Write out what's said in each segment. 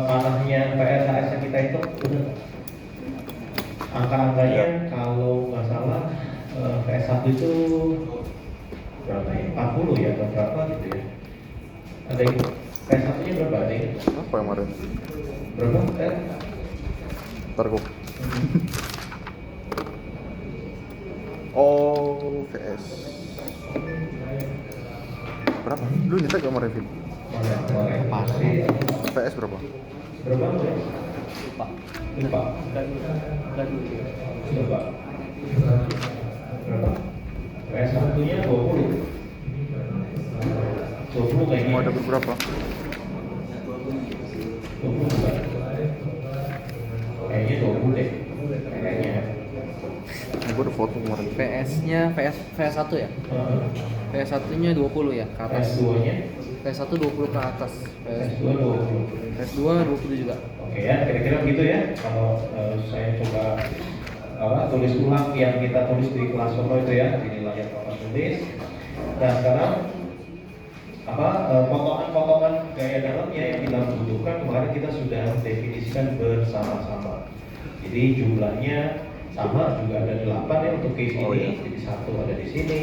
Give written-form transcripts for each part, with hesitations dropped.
panahnya PSHS yang kita itu angka-angkanya kalau nggak salah PS1 itu berapa ya? 40 ya atau berapa gitu ya? Ada yang PS1 nya berapa ada yang? Apa yang kemarin? Berapa? Ntar kok. Oh, VS. Berapa? Lu nyetek gak kemarin, Vin? Mana? Pasti. VS berapa? Berapa ya? Lupa. Coba. Berapa? PS1 nya 20. 20 kayaknya. Mau dapat berapa? 20 bukan? Kayaknya 20 deh. Kayaknya. Ini gua ada foto kemarin. PS-nya PS1 ya? PS1-nya 20 ya ke atas. PS2 nya? PS1 20 ke atas. PS2 20. PS2 20 juga. Oke ya, kira-kira begitu ya. Kalau saya coba tulis ulang yang kita tulis di kelas Solo itu ya, inilah yang Bapak tulis. Nah sekarang potongan-potongan gaya dalamnya yang kita butuhkan kemarin kita sudah definisikan bersama-sama. Jadi jumlahnya sama, juga ada 8 ya untuk case ini. Jadi 1 ada di sini,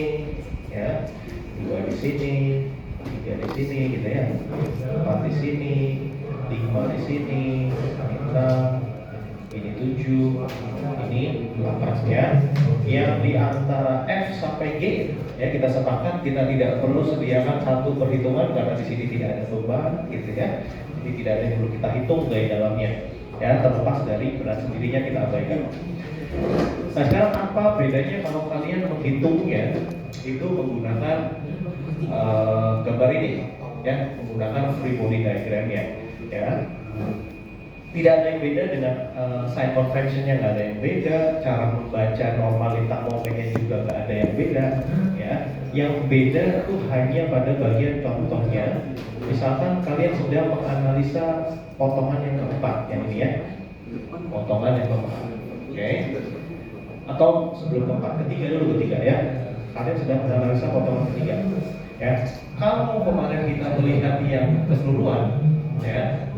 ya, 2 di sini, 3 di sini, gitu ya, 4 di sini, 5 di sini, 6, ini 7, ini 8 ya. Yang di antara F sampai G ya kita sepakat kita tidak perlu sediakan satu perhitungan karena di sini tidak ada beban gitu ya. Jadi tidak ada yang perlu kita hitung gaya dalamnya ya, terlepas dari berat sendirinya kita abaikan. Nah sekarang apa bedanya kalau kalian menghitungnya itu menggunakan gambar ini ya, menggunakan free body diagramnya ya. Tidak ada yang beda dengan sign conventionnya, nggak ada yang beda, cara membaca normalita momennya juga nggak ada yang beda ya. Yang beda itu hanya pada bagian contohnya. Misalkan kalian sedang menganalisa potongan yang keempat, yang ini ya, potongan yang keempat, oke? Atau sebelum keempat, ketiga ya. Kalian sedang menganalisa potongan ketiga ya. Kalau kemarin kita melihat yang keseluruhan ya,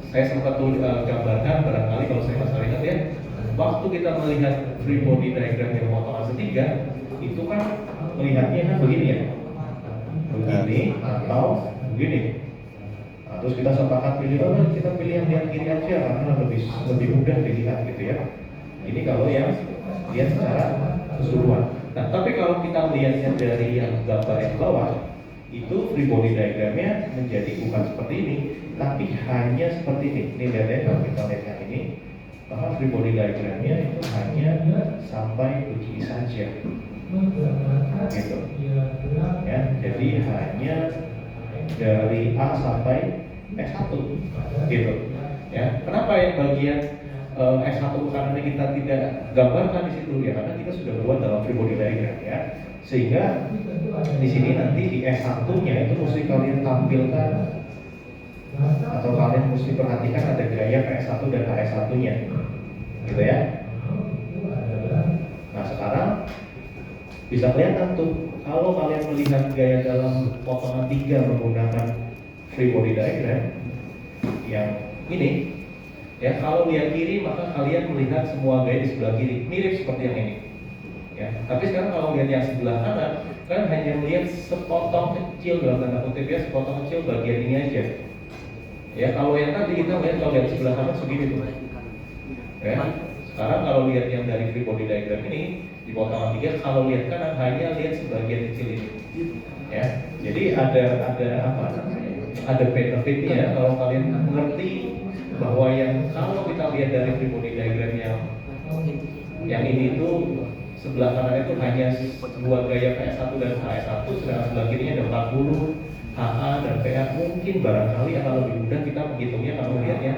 saya sempat gambarkan barangkali kalau saya masih ingat ya, waktu kita melihat free body diagram yang potongan ketiga itu kan melihatnya kan begini ya, begini atau begini. Nah, terus kita sepakat pilih, kita pilih yang lihat kiri aja karena lebih mudah dilihat gitu ya. Ini kalau yang lihat secara keseluruhan. Nah tapi kalau kita melihatnya dari yang gambar yang bawah, itu free body diagramnya menjadi bukan seperti ini, tapi hanya seperti ini. Ini lihat ya, kalau kita lihat yang ini, maka free body diagramnya itu hanya sampai begini saja, gitu. Ya, jadi hanya dari A sampai S1, gitu. Ya, kenapa yang bagian S1 karena kita tidak gambarkan di situ ya, karena kita sudah buat dalam free body diagram ya. Sehingga di sini nanti di S1-nya itu mesti kalian tampilkan atau kalian mesti perhatikan ada gaya PS1 dan HS1-nya, gitu ya. Nah sekarang bisa kelihatan tuh kalau kalian melihat gaya dalam potongan 3 menggunakan free body diagram yang ini ya, kalau lihat kiri maka kalian melihat semua gaya di sebelah kiri mirip seperti yang ini. Ya, tapi sekarang kalau lihat yang sebelah kanan, kan hanya melihat sepotong kecil dalam tanda kutip ya, sepotong kecil bagian ini aja. Ya, kalau yang tadi kita lihat kalau lihat sebelah kanan segini tuh. Ya, sekarang kalau lihat yang dari free body diagram ini di potongan 3, kalau lihat kanan hanya lihat sebagian kecil ini. Ya, jadi ada apa namanya? Ada benefitnya kalau kalian mengerti bahwa yang kalau kita lihat dari free body diagram yang ini tuh sebelah kanan itu hanya 2 gaya PS1 dan HS1, sedangkan sebelah kirinya ada 40 HA dan PA. Mungkin barangkali akan lebih mudah kita menghitungnya kalau melihatnya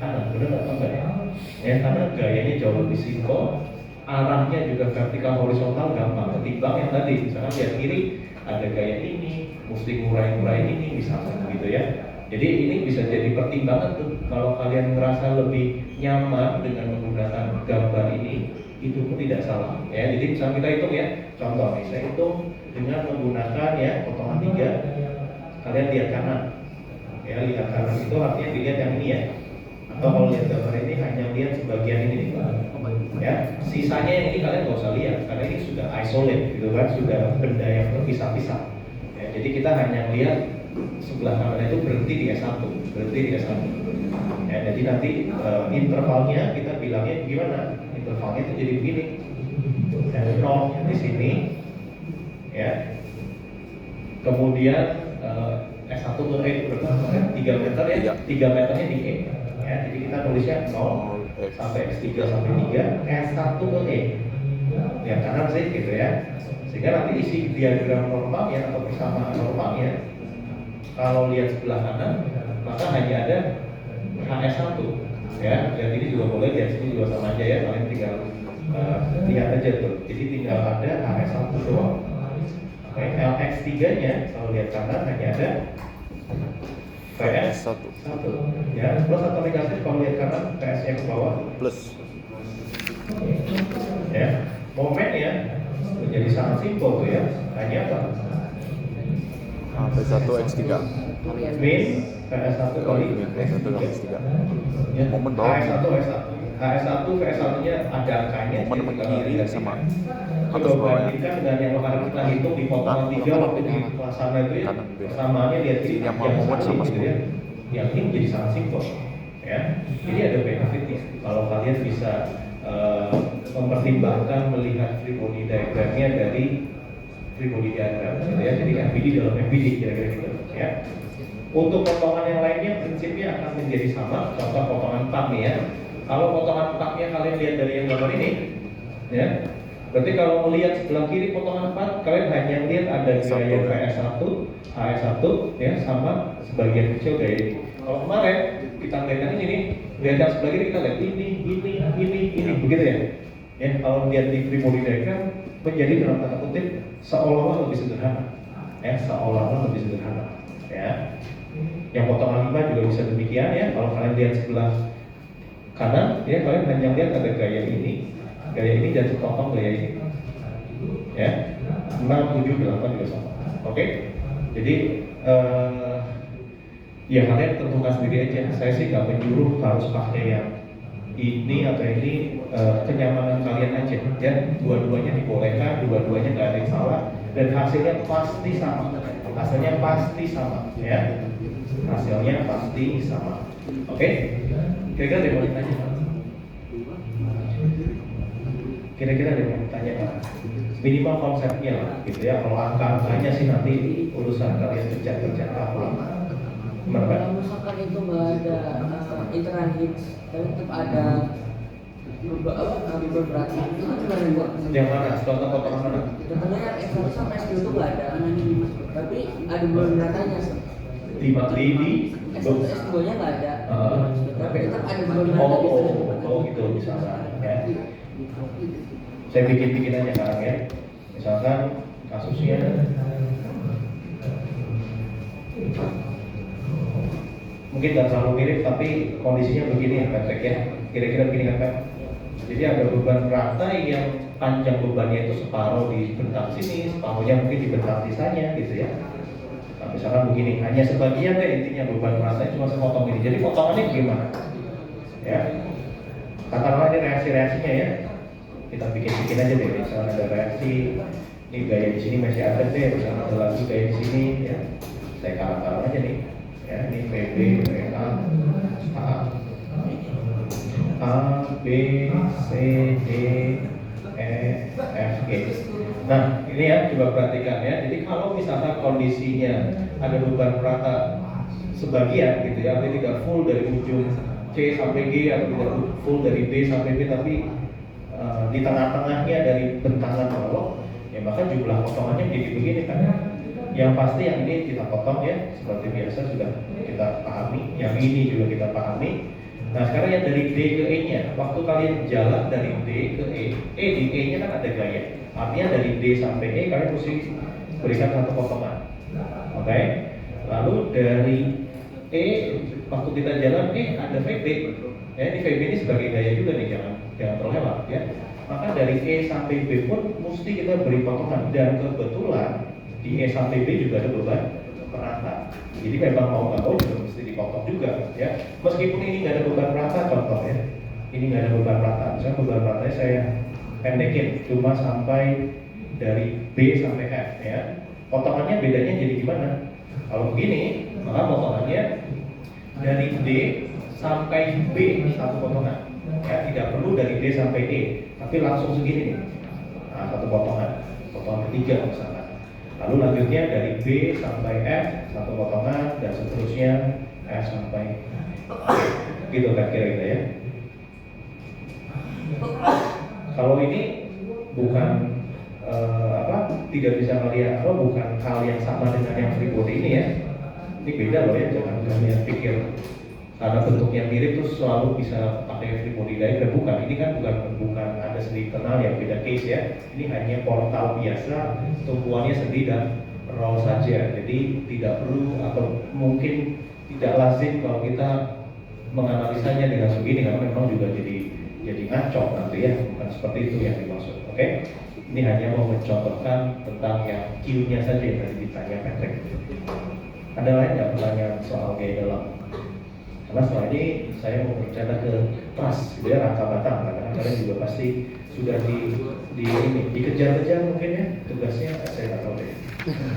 kanan, benar atau enggak ya? Ya karena gayanya jauh lebih simpel, arahnya juga vertikal horizontal gampang ketimbang yang tadi. Misalkan lihat kiri ada gaya ini, mesti ngurai-ngurai ini misalnya gitu ya. Jadi ini bisa jadi pertimbangan tuh kalau kalian merasa lebih nyaman dengan menggunakan gambar ini, itu pun tidak salah ya. Jadi misalnya kita hitung ya, contoh nih saya hitung dengan menggunakan ya potongan 3, kalian lihat kanan Ya, lihat kanan itu artinya dilihat yang ini ya. Atau kalau lihat gambar ini hanya lihat sebagian ini nih. Ya, sisanya yang ini kalian nggak usah lihat karena ini sudah isolate gitu kan, sudah benda yang terpisah-pisah. Ya, jadi kita hanya lihat sebelah kanan itu berhenti di S1, berhenti di S1. Ya, jadi nanti intervalnya kita bilangnya gimana? Intervalnya itu jadi begini. Ya, 0 di sini, ya. Kemudian S1 ke E berapa? 3 meter ya, 3 meternya di E. Ya, jadi kita tulisnya 0 sampai X3 sampai 3, S1 ke E. Ya, kanan sih gitu ya. Sehingga nanti isi diagram normalnya atau persamaan normalnya, kalau lihat sebelah kanan, maka hanya ada HS1. Ya, lihat ini juga boleh, lihat sini juga sama aja ya, kalian tinggal lihat aja tuh. Jadi tinggal ada HS1 doang. Oke, LX3-nya kalau lihat kanan hanya ada VS1. Ya, plus atau negatif kalau lihat kanan VS-nya ke bawah. Plus. Ya, momennya menjadi sangat simpel tuh ya. Hanya apa? P1 X3. Min VS1 kali P1 kali X3. Ya, Momen bawah. HS1 VS1-nya ada angkanya. Momen kiri sama. Coba bandingkan dengan yang kemarin kita hitung di potongan 3 waktu di Plasana itu ya, persamaannya lihat ini yang momen sama gitu ya. Yang ini jadi sangat simpel ya. Jadi ada benefitnya kalau kalian bisa mempertimbangkan melihat free body diagramnya dari free body diagram gitu ya. Jadi MBD dalam MBD kira-kira gitu ya. Untuk potongan yang lainnya prinsipnya akan menjadi sama. Contoh potongan 4 nih ya. Kalau potongan 4-nya kalian lihat dari yang gambar ini ya. Berarti kalau melihat sebelah kiri potongan 4, kalian hanya lihat ada gaya PS1, HS1 ya, sama sebagian kecil gaya ini. Kalau kemarin kita lihat yang ini nih, lihat yang sebelah kiri kita lihat ini, begitu ya. Ya, kalau lihat di free body diagram menjadi dalam tanda kutip seolah-olah lebih sederhana. Ya, seolah-olah lebih sederhana. Ya. Yang potongan 5 juga bisa demikian ya. Kalau kalian lihat sebelah kanan, ya kalian hanya lihat ada gaya ini dan sepotong gaya ini. Ya, 6, 7, 8 juga sama. Oke? Jadi ya kalian tentukan sendiri aja. Saya sih nggak menyuruh harus pakai yang ini atau ini, kenyamanan kalian aja. Ya, dua-duanya dibolehkan, dua-duanya nggak ada yang salah dan hasilnya pasti sama. Hasilnya pasti sama. Ya, hasilnya pasti sama. Oke? Kira-kira ada yang mau ditanya? Kira-kira ada yang tanya Pak? Minimal konsepnya lah, gitu ya. Kalau angka-angkanya sih nanti urusan kalian kerja apa? Kalau misalkan itu nggak ada internal hits, tapi tetap ada beberapa itu kan cuma ada Yang mana? Contoh potongan mana? contohnya kan S1 sampai S2 itu nggak ada tapi ada beberapanya Di S1 S2 nya nggak ada tapi tetap ada beberapa gitu misalkan ya. Saya bikin aja sekarang ya. Misalkan kasusnya mungkin nggak terlalu mirip tapi kondisinya begini ya Patrick ya. Kira-kira begini kan Pak? Jadi ada beban rata yang panjang bebannya itu separuh di bentang sini, separuhnya mungkin di bentang sisanya gitu ya. Nah, misalkan begini, hanya sebagian deh intinya beban ratanya cuma sepotong ini. Jadi potongannya gimana? Ya, katakanlah ini reaksi-reaksinya ya. Kita bikin aja deh. Misalnya ada reaksi, ini gaya di sini masih ada deh. Misalnya ada lagi gaya di sini ya. Saya kalah aja nih. Ya, ini PB, PA, A, B, C, D, E, F, G. Nah, ini ya, coba perhatikan ya. Jadi kalau misalnya kondisinya ada beban rata sebagian gitu ya, artinya tidak full dari ujung C sampai G atau tidak full dari B sampai B, tapi di tengah-tengahnya dari bentangan bawah, ya maka jumlah potongannya jadi begini kan. Yang pasti yang ini kita potong ya, seperti biasa sudah kita pahami. Yang ini juga kita pahami. Nah sekarang yang dari D ke E-nya, waktu kalian jalan dari D ke E di E-nya kan ada gaya. Artinya dari D sampai E kalian mesti berikan satu potongan. Oke? Lalu dari E, waktu kita jalan ada VB. Ya, ini VB ini sebagai gaya juga nih, jangan terlewat ya. Maka dari E sampai B pun mesti kita beri potongan. Dan kebetulan di E sampai B juga ada beban merata. Jadi memang mau nggak mau juga mesti dipotong juga ya. Meskipun ini nggak ada beban rata contoh ya, ini nggak ada beban rata. Misalnya beban ratanya saya pendekin cuma sampai dari B sampai F ya. Potongannya bedanya jadi gimana? Kalau begini, maka potongannya dari D sampai B satu potongan. Ya, tidak perlu dari D sampai E, tapi langsung segini nih. Nah, satu potongan ketiga misalkan. Lalu lanjutnya dari B sampai F satu potongan dan seterusnya F sampai gitu kan kira-kira ya. Kalau ini bukan tidak bisa melihat bukan hal yang sama dengan yang free body ini ya. Ini beda loh ya, jangan kalian pikir karena bentuknya mirip terus selalu bisa pakai free body diagram. Bukan, ini kan bukan ada sendi kenal yang beda case ya. Ini hanya portal biasa, tumpuannya sendi dan roll saja. Jadi tidak perlu atau mungkin tidak lazim kalau kita menganalisanya dengan begini karena memang juga jadi ngaco nanti ya, bukan seperti itu yang dimaksud. Oke? Ini hanya mau mencontohkan tentang yang Q-nya saja yang tadi ditanya Patrick. Ada lain nggak pertanyaan soal gaya dalam? Karena setelah ini saya mau berbicara ke trust, gitu ya, rangka batang. Karena kalian juga pasti sudah dikejar-kejar mungkin ya tugasnya. Saya nggak tahu deh.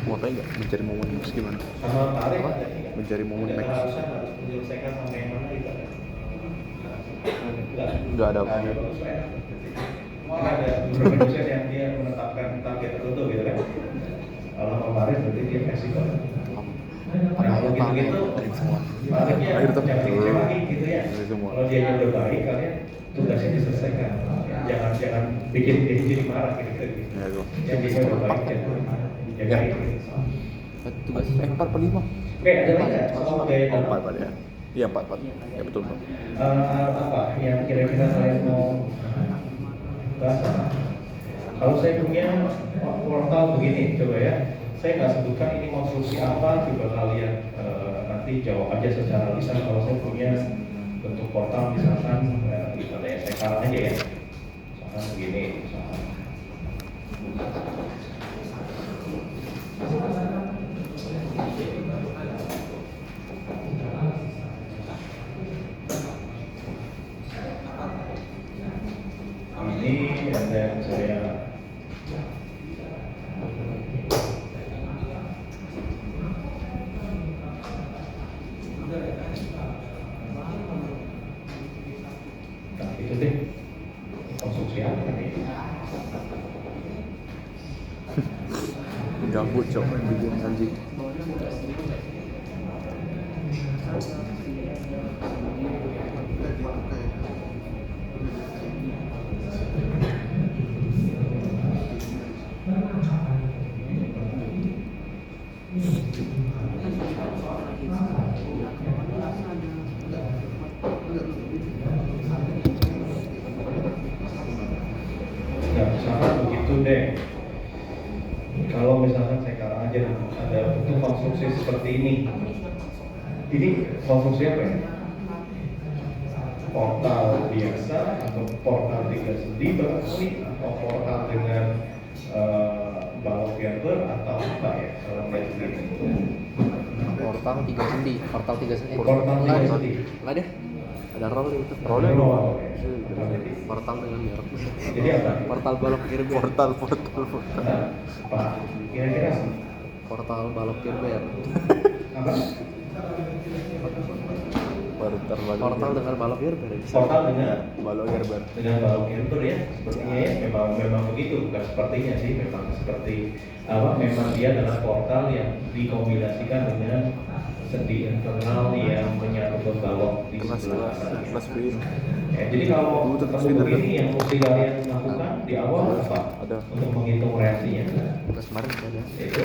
Mau tanya nggak mencari momen Max gimana? Sama Pak Arif ada Mencari momen Max. harus menyelesaikan sampai yang mana gitu. Nggak ada. Bagus lah ya. Karena ada beberapa dosen yang dia menetapkan target tertentu gitu kan. Kalau kemarin berarti dia fleksibel. Nah, kalau gitu-gitu, maksudnya jangan dikecewain gitu ya. Kalau dia udah baik, kalian tugasnya diselesaikan. Jangan bikin dia jadi marah gitu. Yang dia udah baik, jagain gitu. Tugas 4/5. Oke, ada lagi nggak soal gaya dalam? 4 ya. Iya 4. Ya betul Pak. Apa yang kira-kira saya mau bahas? Kalau saya punya portal begini, coba ya. Saya nggak sebutkan ini konstruksi apa, coba kalian nanti jawab aja secara lisan. Kalau saya punya bentuk portal misalkan gimana ya, saya karang aja ya. Misalkan begini, misalkan. Ini dan saya itu deh konstruksi apa nih? Ganggu coba bikin anjing. Nah, misalkan begitu deh. Kalau misalkan saya karang aja ada bentuk konstruksi seperti ini. Ini konstruksi apa ya? Portal biasa atau portal tiga sendi barangkali atau portal dengan balok Gerber atau apa ya kalau melihat begini? portal 3 sendi, portal 3 sendi. Portal tiga sendi. Nggak deh. Ada roll itu. Rollnya Roll, doang. ya. Portal dengan merek. Jadi apa? Portal balok Gerber. Portal. Nah, apa? Kira-kira Portal balok Gerber. apa? Portal dengan balok Gerber. Portal dengan balok Gerber. balok Gerber ya, sepertinya ya, memang begitu, bukan sepertinya sih, memang seperti memang dia adalah portal yang dikombinasikan dengan sendi internal yang menyatu balok di sebelah kanan. Kelas B. Jadi kalau ketemu begini yang mesti kalian lakukan di awal apa? Ada. Untuk menghitung reaksinya. Tugas kemarin ada. Itu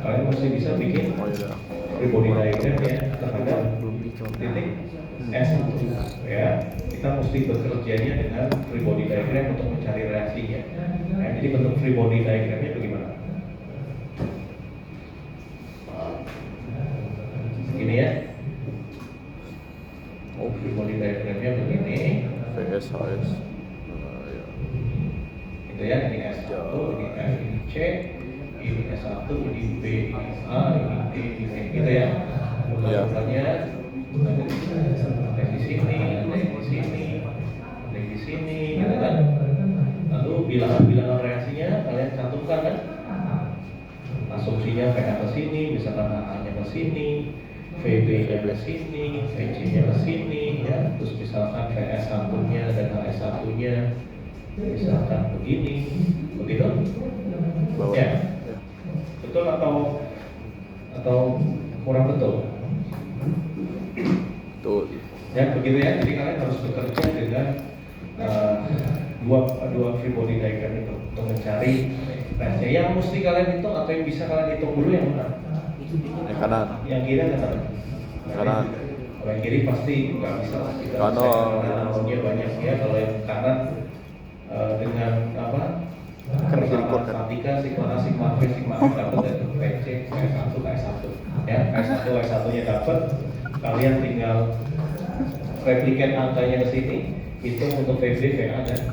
kalian mesti bisa bikin Oh iya. free body diagram ya terhadap Belum dicoba. titik S ya. Kita mesti bekerjanya dengan free body diagram untuk mencari reaksinya. Nah, jadi bentuk free body diagramnya bagaimana? Begini ya. Oh, free body diagramnya begini. VS HS. Gitu ya, ini S1, ini F, ini C, ini S1, ini B, ini A, ini D, ini C, gitu ya. Bulannya ada di sini, ada di sini, ada di sini, gitu kan. Lalu bilangan-bilangan reaksinya kalian cantumkan kan? Asumsinya VA ke sini, misalkan AA-nya ke sini, VB-nya ke sini, VC-nya ke sini, ya. Terus misalkan VS1-nya dan HS1-nya misalkan begini, begitu? Bawah. Ya. Betul atau kurang betul? Betul. Ya begitu ya. Jadi kalian harus bekerja dengan dua free body diagram itu untuk mencari reaksinya. Yang mesti kalian hitung atau yang bisa kalian hitung dulu yang mana? Yang kanan. Yang kiri atau kanan? Kanan. Kalau yang kiri pasti nggak bisa. Kita Kanan. punya banyak ya. Kalau yang kanan dengan apa? Kan bisa record kan? Statika, sigma V dapat dari PC, S1, S1 ya, S1, S1 nya dapat, kalian tinggal replicate angkanya ke sini, hitung untuk VB, VA dan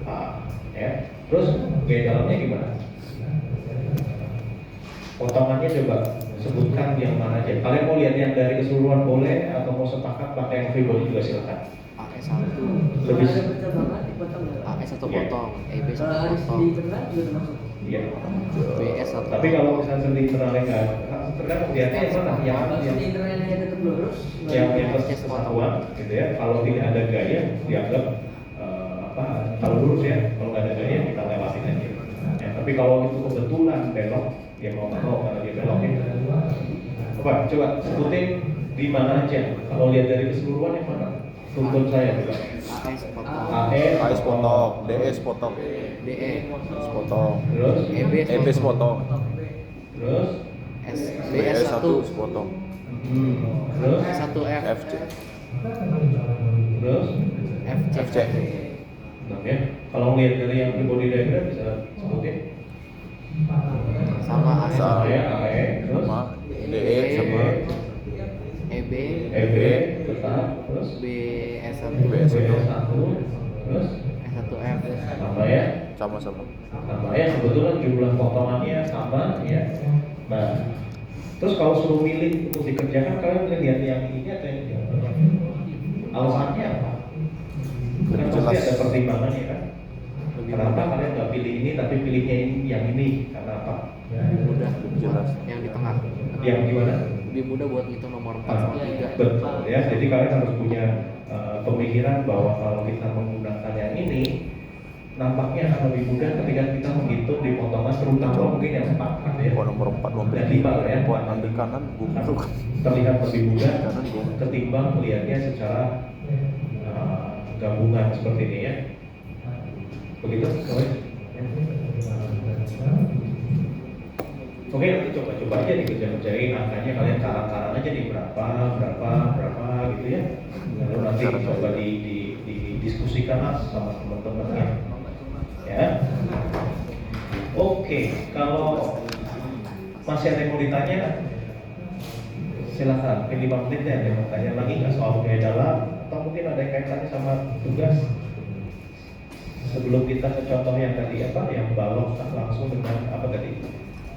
A ya. Terus B dalamnya gimana? Potongannya coba sebutkan yang mana aja. Kalian mau lihat yang dari keseluruhan boleh atau mau sepakat pakai yang free body juga silakan. AS1 Lebih Kalau ada percobaan dipotong nggak? AS1 Iya. potong, EB Kalau 1 harus potong, dicerna juga termasuk. Iya. BS 1 Tapi kalau misalnya sendiri internalnya nggak, tergantung lihatnya yang mana, Kalau yang di internetnya tetap lurus, yang kesatuan gitu ya. Kalau tidak ada gaya dianggap kalau lurus ya. Kalau nggak ada gaya kita lewatin aja. Ya, tapi kalau itu kebetulan belok, ya mau nggak mau karena dia belok ya. Coba sebutin di mana aja. Kalau lihat dari keseluruhan yang mana? Tuntun saya juga. AS potong, AS potong, DS potong, DE sepotong, Terus, EB sepotong, terus, BS 1 sepotong, terus, S1F FJ, terus. FC Nah, ya. Kalau lihat dari yang free body diagram bisa sebutin. sama AS Sama. AE, AE, terus sama DE sama EB EB, tetap, terus BS 1 BS. BS1, terus S1F sama ya, sama-sama. sama ya. Kebetulan jumlah potongannya sama ya. Nah, terus kalau suruh milih untuk dikerjakan, kalian lihat yang ini atau yang ini? Alasannya apa? Kan Lebih pasti jelas. ada pertimbangannya kan. lebih Kenapa mudah, kalian nggak pilih ini tapi pilihnya ini yang ini? Karena apa? lebih mudah Lebih jelas. yang di tengah, Yang gimana? lebih mudah buat ngitung nomor 4 sama 3. Betul ya. Jadi kalian harus punya pemikiran bahwa kalau kita menggunakan yang ini, nampaknya akan lebih mudah ketika kita menghitung di potongan, terutama mungkin yang 4 gitu ya. Buat nomor 4 mau Dan 5 lah ya. buat ambil kanan Karena gua. terlihat lebih mudah Kanan gua. ketimbang melihatnya secara gabungan seperti ini ya. Begitu, oke? Oke, nanti coba aja dikerjain angkanya, kalian karang-karang aja nih berapa gitu ya. Lalu nanti coba didiskusikan lah sama teman-temannya. Ya. Oke, kalau masih ada yang mau ditanya, silakan. Mungkin 5 menit ya, ada yang mau tanya lagi nggak soal gaya dalam, atau mungkin ada yang kaitannya sama tugas. Sebelum kita ke contoh yang tadi yang balok langsung dengan apa tadi,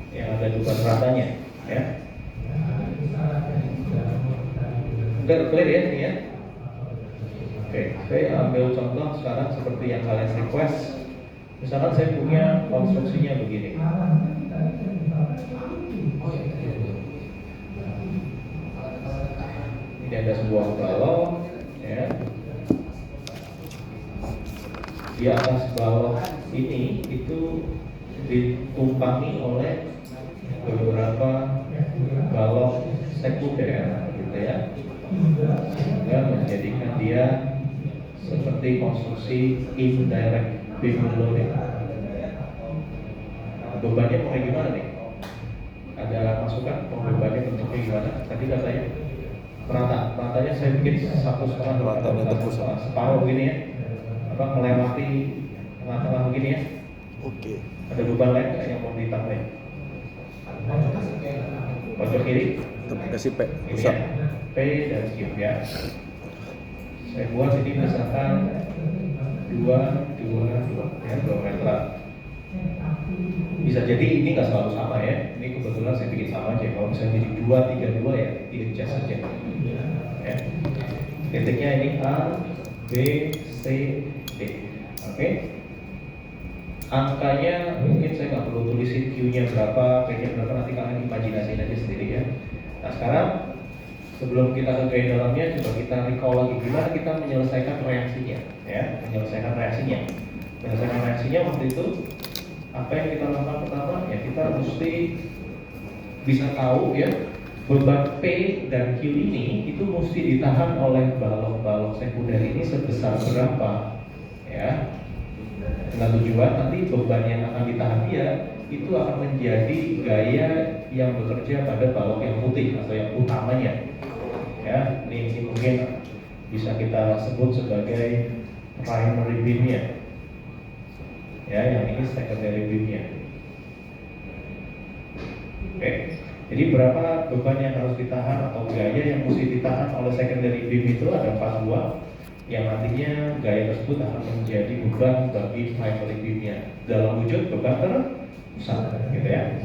yang ada dugaan ratanya, ya. Udah clear ya ini ya. Oke, saya ambil contoh sekarang seperti yang kalian request. Misalkan saya punya konstruksinya begini. Ini ada sebuah balok, ya. Di atas balok ini itu ditumpangi oleh beberapa balok sekunder, gitu ya, sehingga menjadikan dia seperti konstruksi indirect beam loading. Bebannya mau gimana nih? Ada masukan? Bebannya bentuknya gimana? Tadi katanya ratanya saya bikin 1,5 Ratanya tembus. separuh begini ya. Apa melewati tengah-tengah begini ya? Oke. Ada beban lain nggak yang mau ditambahin? Pojok kiri, Kita kasih P ini pusat. ya, P dan Q ya. Saya buat ini misalkan 2 ya, 2 meter. Bisa jadi ini nggak selalu sama ya. Ini kebetulan saya bikin sama aja. Kalau misalnya jadi 2, 3, 2 ya, 3 jas saja. Ya. Titiknya ini A, B, C, D. Oke. Angkanya mungkin saya nggak perlu tulisin Q-nya berapa, P-nya berapa, nanti kalian imajinasiin aja sendiri ya. Nah sekarang sebelum kita ke gaya dalamnya, coba kita recall lagi gimana kita menyelesaikan reaksinya, ya, menyelesaikan reaksinya waktu itu apa yang kita lakukan pertama ya kita mesti bisa tahu ya beban P dan Q ini itu mesti ditahan oleh balok-balok sekunder ini sebesar berapa ya. Dengan tujuan nanti beban yang akan ditahan dia itu akan menjadi gaya yang bekerja pada balok yang putih atau yang utamanya. Ya, ini mungkin bisa kita sebut sebagai primary beamnya. Ya, yang ini secondary beamnya. Oke, jadi berapa beban yang harus ditahan atau gaya yang mesti ditahan oleh secondary beam itu ada 4 buah. Yang nantinya gaya tersebut akan menjadi beban bagi primary beamnya dalam wujud beban terpusat, gitu ya.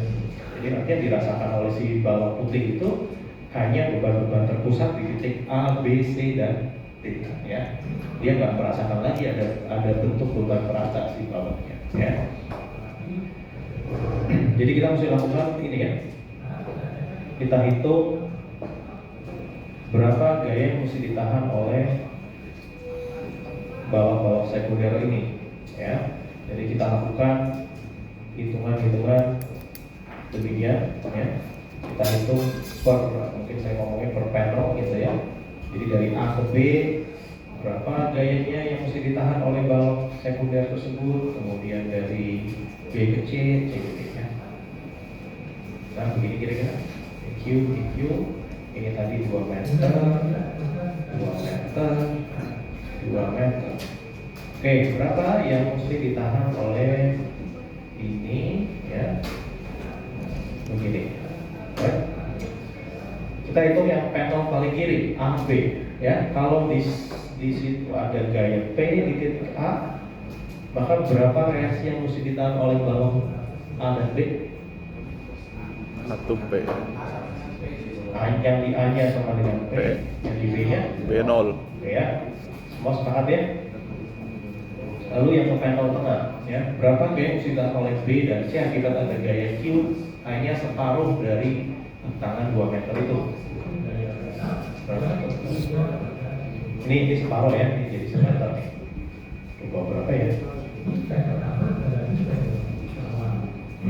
Jadi nanti yang dirasakan oleh si balok putih itu hanya beban-beban terpusat di titik A, B, C dan D, ya. Dia nggak merasakan lagi ada bentuk beban perasa si baloknya, ya. Jadi kita mesti lakukan ini ya. Kita hitung berapa gaya yang mesti ditahan oleh balok-balok sekunder ini, ya. Jadi kita lakukan hitungan-hitungan demikian, ya. Kita hitung mungkin saya ngomongnya per panel gitu ya. Jadi dari A ke B berapa gayanya yang mesti ditahan oleh balok sekunder tersebut, kemudian dari B ke C ke D ya. Nah begini kira-kira Q, ini tadi 2 meter, 2 meter. Oke, berapa yang mesti ditahan oleh ini ya? Begini. Right? Kita hitung yang panel paling kiri AB ya. Kalau di situ ada gaya P di titik A, maka berapa reaksi yang mesti ditahan oleh balok A dan B? 1 P. Yang di A-nya sama dengan P, yang di B-nya B0. ya. Semua sepakat ya? Lalu yang ke panel tengah ya, berapa gaya yang mesti ditahan oleh B dan C akibat ada gaya Q hanya separuh dari tangan 2 meter itu. Berapa? Ini separuh ya, ini jadi semeter nih. Coba berapa ya?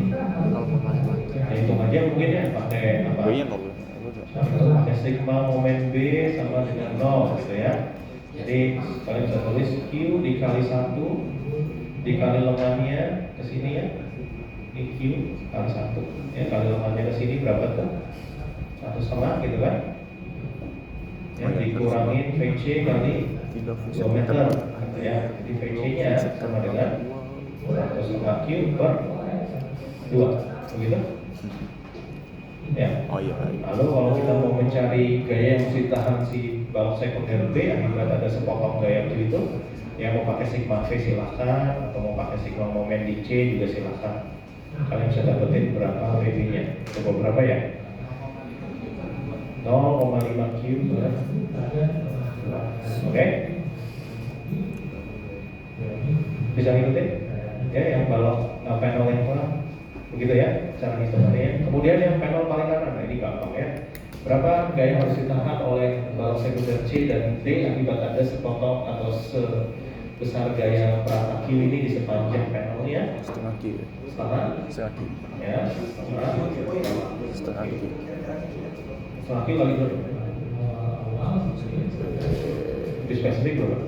Nah, hitung aja mungkin ya pakai apa? B-nya 0. Pakai sigma momen B sama dengan 0 gitu ya. Jadi kalian bisa tulis Q dikali 1 dikali lengannya ke sini ya. Ini Q kali 1 ya, kali lengannya ke sini berapa tuh? 1,5 gitu kan? Yang dikurangin VC kali 2 meter gitu ya. Jadi VC nya sama dengan 1,5 Q per 2 begitu? Ya. Oh iya. Lalu kalau kita mau mencari gaya yang mesti tahan si balok sekunder B akibat ada sepotong gaya Q itu, ya mau pakai sigma V silahkan, atau mau pakai sigma momen di C juga silahkan. Kalian bisa dapetin berapa PB-nya. Coba berapa ya? 0,5 Q per 2. Oke? Bisa ngikutin? Ya, yang balok panel yang kurang. Begitu ya cara hitungannya. Kemudian yang panel paling kanan, nah ini gampang ya. Berapa gaya harus ditahan oleh balok sekunder C dan D akibat ada sepotong atau sebesar gaya perata Q ini di sepanjang panelnya? Setengah Q. Setengah? Setengah Q. Ya, setengah. Setengah Q. Setengah Q kali berapa? Lebih spesifik berapa?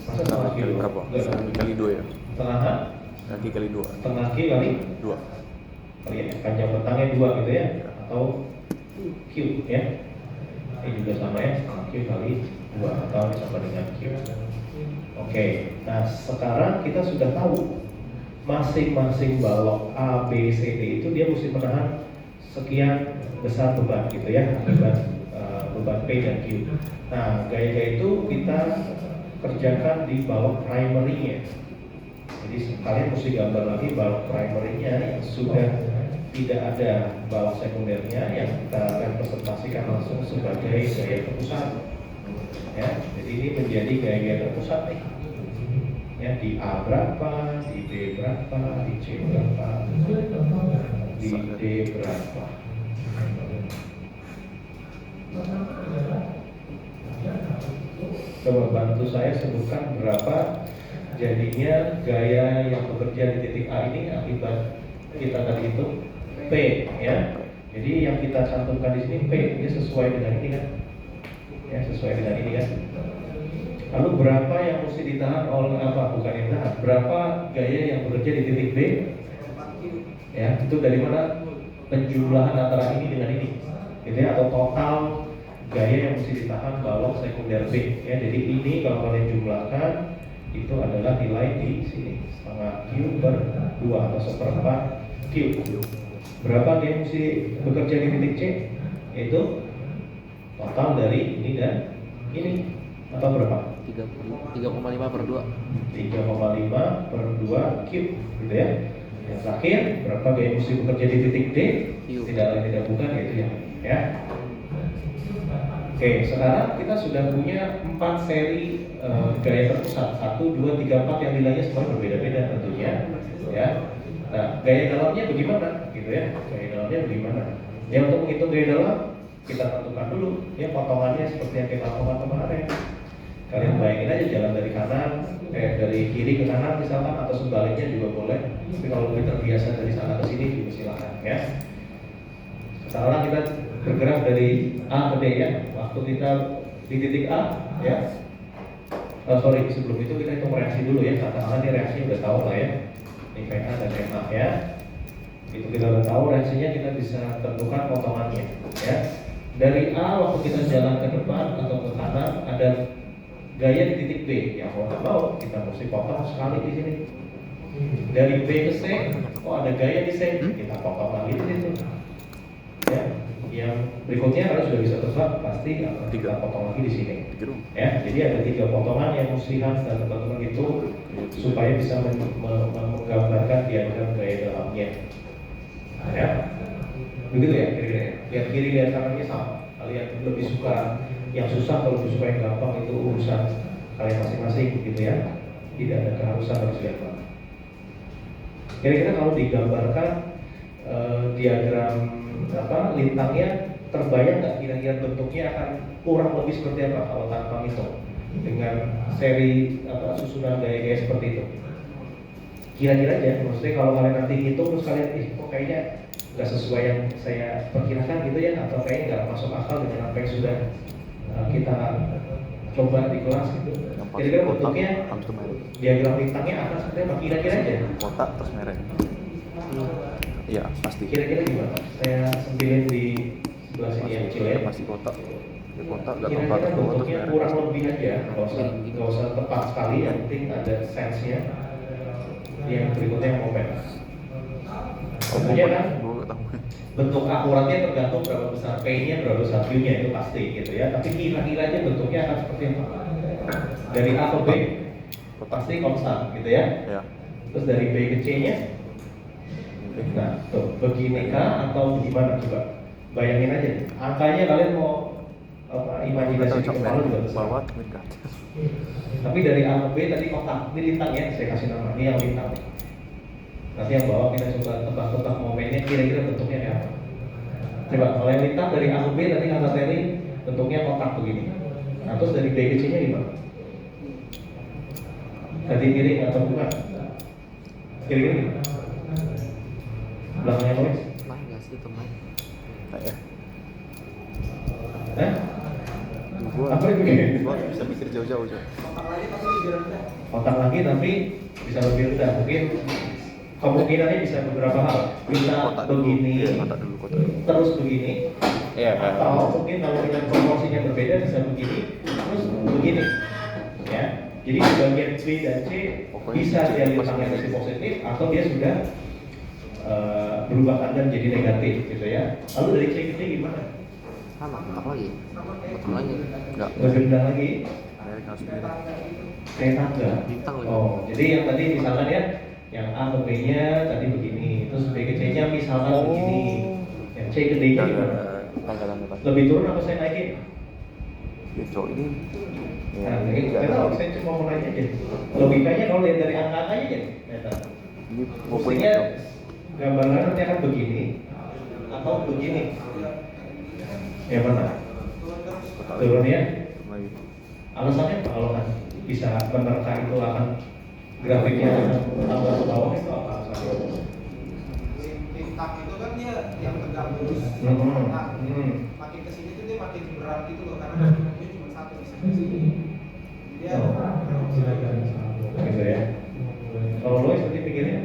Masa setengah Q? Berapa? Setengah kali 2 ya. Setengah? Setengah kali 2. Setengah Q kali? 2. Kali ya, panjang bentangnya 2 gitu ya, atau Q ya. Ini juga sama ya, setengah Q kali 2 atau sama dengan Q. Oke, nah sekarang kita sudah tahu masing-masing balok A, B, C, D itu dia mesti menahan sekian besar beban gitu ya, beban P dan Q. Nah, gaya-gaya itu kita kerjakan di balok primary-nya. Jadi Jadi kalian mesti gambar lagi balok primernya yang sudah tidak ada balok sekundernya yang kita representasikan langsung sebagai gaya terpusat. Ya, jadi ini menjadi gaya terpusat nih. Ya, di A berapa, di B berapa, di C berapa, di D berapa. Coba bantu saya sebutkan berapa jadinya gaya yang bekerja di titik A ini akibat kita tadi itu P, ya. Jadi yang kita cantumkan di sini P, ini sesuai dengan ini kan? Ya, sesuai dengan ini kan? Lalu berapa yang mesti ditahan oleh apa? Bukan yang tahan. Berapa gaya yang bekerja di titik B? Ya, itu dari mana penjumlahan antara ini dengan ini? Gitu ya, atau total gaya yang mesti ditahan balok sekunder B. Ya, jadi ini kalau kalian jumlahkan itu adalah nilai di sini setengah Q per 2 atau seperempat Q. Berapa gaya mesti bekerja di titik C? Itu total dari ini dan ini. Atau berapa? 3,5 per 2. 3,5 per 2 cube, gitu ya. Yang terakhir, berapa gaya mesti bekerja di titik D? Tidak lain tidak bukan, yaitu yang ini, ya. Oke, sekarang kita sudah punya 4 seri gaya terpusat, 1, 2, 3, 4 yang nilainya semua berbeda-beda tentunya, ya. Nah, gaya dalamnya bagaimana, gitu ya? Gaya dalamnya bagaimana? Ya, untuk menghitung gaya dalam kita tentukan dulu, ya, potongannya seperti yang kita lakukan kemarin. Kalian bayangin aja jalan dari kanan, dari kiri ke kanan misalkan, atau sebaliknya juga boleh. Tapi kalau lebih terbiasa dari sana ke sini juga silakan, ya. Sekarang kita bergerak dari A ke D, ya. Waktu kita di titik A, ya. Sebelum itu kita hitung reaksi dulu, ya. Katakanlah ini reaksi udah tahu lah, ya. Ini VA dan VA, ya. Itu kita udah tahu reaksinya, kita bisa tentukan potongannya, ya. Dari A waktu kita jalan ke depan atau ke kanan ada gaya di titik B, yang mau nggak mau kita mesti potong sekali di sini. Dari B ke C, ada gaya di C, kita potong lagi di situ. Ya, yang berikutnya kalau sudah bisa tebak pasti akan kita potong lagi di sini. Ya, jadi ada 3 potongan yang mesti harus dan teman-teman itu supaya bisa menggambarkan diagram gaya dalamnya. Ya, begitu ya kira-kira. Lihat kiri lihat kanannya sama. Kalian lebih suka yang susah atau lebih suka yang gampang itu urusan kalian masing-masing gitu ya. Tidak ada keharusan harus lihat banget. Kira-kira kalau digambarkan diagram lintangnya terbayang nggak kira-kira bentuknya akan kurang lebih seperti apa kalau tanpa ngitung dengan seri susunan gaya-gaya seperti itu? Kira-kira aja, maksudnya kalau kalian nanti ngitung terus kalian kok kayaknya nggak sesuai yang saya perkirakan gitu ya, atau kayaknya nggak masuk akal dengan apa yang sudah kita coba di kelas gitu. Kira-kira bentuknya diagram bintangnya akan seperti apa? Kira-kira aja. Kotak terus merah. Iya pasti. Kira-kira gimana? Saya sempilin di sebelah sini yang kecil ya. Pasti kotak. Ya kotak nggak Kira-kira tempat terus bentuknya merah. kurang lebih aja, nggak usah tepat sekali. Yang penting ada sense-nya. Yang berikutnya yang momen. Tentunya kan bentuk akuratnya tergantung berapa besar P-nya, berapa besar Q-nya, itu pasti gitu ya. Tapi kira-kira aja bentuknya akan seperti apa? Dari A ke B pasti konstan gitu ya. Ya. Terus dari B ke C-nya, nah tuh begini kah atau gimana coba? Bayangin aja. Angkanya kalian mau imajinasi di kepala juga bisa. Bawah Tapi dari A ke B tadi kotak, ini lintang ya, saya kasih nama, ini yang lintang. Nanti yang bawah kita coba tebak-tebak momennya kira-kira bentuknya kayak apa. Coba kalau yang lintang dari A ke B tadi kata Terry bentuknya kotak begini. Nah terus dari B ke C nya gimana? Tadi miring atau bukan? Kira-kira gimana? Belakangnya Lois? Main nggak sih teman? ya. Hah? Gua Apa itu begini? Gua bisa mikir jauh-jauh aja. Kotak lagi tapi bisa lebih rendah. Mungkin kemungkinannya bisa beberapa hal. Bisa Kotak dulu. begini, Iya, kotak dulu. terus begini. Iya. Atau mungkin kalau kita proporsinya berbeda bisa begini, terus begini. Ya. Jadi di bagian B dan C Pokoknya bisa C dia pasti lintangnya masih positif atau dia sudah berubah keadaan jadi negatif gitu ya. Lalu dari C ke D gimana? Sama, apa lagi? Potong lagi. Enggak. Lebih rendah lagi. harus mirip. Kayak tangga. Bintang lagi. Oh, jadi yang tadi misalkan ya, yang A ke B-nya tadi begini, terus B ke C-nya misalkan begini, yang C ke D-nya gimana? Tangga. Lebih turun apa saya naikin? Ya cowok ini. Nah, ini nggak tahu, saya cuma mau nanya aja. Logikanya kalau lihat dari angka-angkanya aja, ternyata. Ini Mestinya gambaran nanti akan begini atau begini. Yang mana? Turun ya? Alasannya apa kalau kan bisa menerka itu akan grafiknya tambah ke bawah itu apa alasannya? Tintak itu kan dia yang tegak lurus. Makin kesini tuh dia makin berat gitu loh karena dia cuma satu di sini. Dia Gitu ya. Kalau lo seperti pikirnya?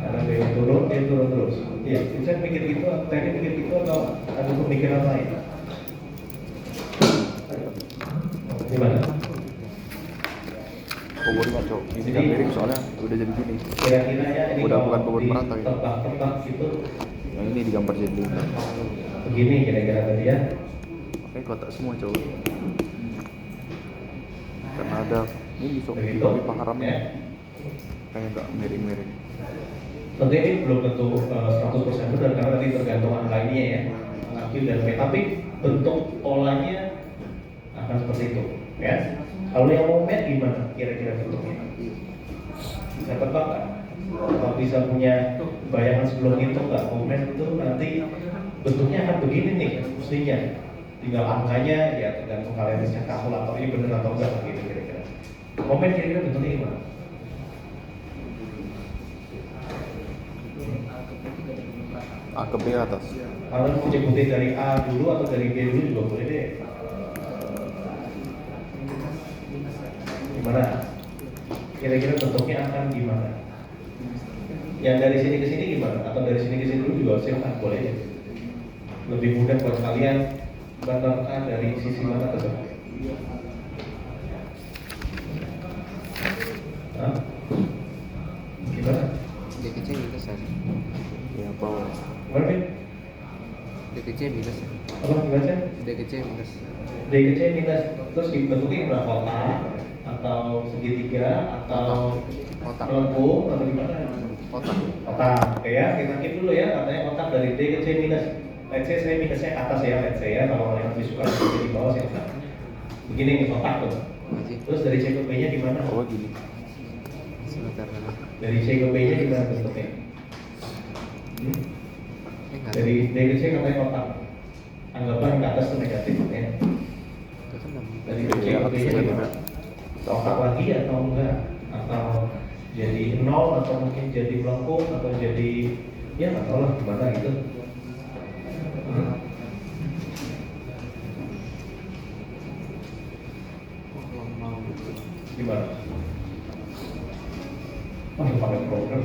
Karena dia turun terus. Iya, saya pikir gitu, teknik pikir gitu atau ada pemikiran lain? Gimana? Power nggak cowok. Ini nggak miring soalnya udah jadi gini. Kira-kira ya ini Udah kalau bukan power merata ya. tebak-tebak gitu Yang ini digambar jadi. begini kira-kira tadi ya. Oke, kotak semua cowok. Karena ada ini sok Begitu, pipa haramnya. ya. Kayak nggak miring-miring. Tentu ini belum tentu 100% benar karena tadi tergantung angkanya ya, angka Q dan P. Tapi bentuk polanya akan seperti itu, ya. Kalau yang mau math gimana? Kira-kira bentuknya? Bisa tebak nggak? Kalau bisa punya bayangan sebelum itu nggak? Math itu nanti bentuknya akan begini nih, mestinya. Tinggal angkanya ya tergantung kalian bisa kalkulator ini benar atau enggak gitu kira-kira. Math kira-kira bentuknya gimana? A ke B atas. Kalian mau nyebutin dari A dulu atau dari B dulu juga boleh deh. Gimana? Kira-kira bentuknya akan gimana? Yang dari sini ke sini gimana? Atau dari sini ke sini dulu juga silakan boleh ya. Lebih mudah buat kalian menerka dari sisi mana tersebut. Hah? Gimana? D ke C minus ya. Ya power. Gimana Bin? D ke C minus ya. Apa gimana? D ke C minus. D ke C minus terus dibentuknya gimana? Kotak atau segitiga atau Kotak. melengkung atau gimana? Kotak. Kotak, oke ya, kita keep dulu ya, katanya kotak dari D ke C minus. Let's say saya minusnya ke atas ya, let's say ya, kalau yang lebih suka di bawah silahkan. Begini nih kotak tuh. Masih. Terus dari C ke B nya gimana? Oh gini. Sebentar. Dari C ke B nya gimana bentuknya? Enggak. Dari D ke C katanya kotak. Anggapan ke atas itu negatif ya. Dari C ke B nya gimana? Kotak lagi atau enggak? Atau jadi 0 atau mungkin jadi melengkung atau jadi ya nggak tahu lah gimana gitu. Gimana? Masih pakai program.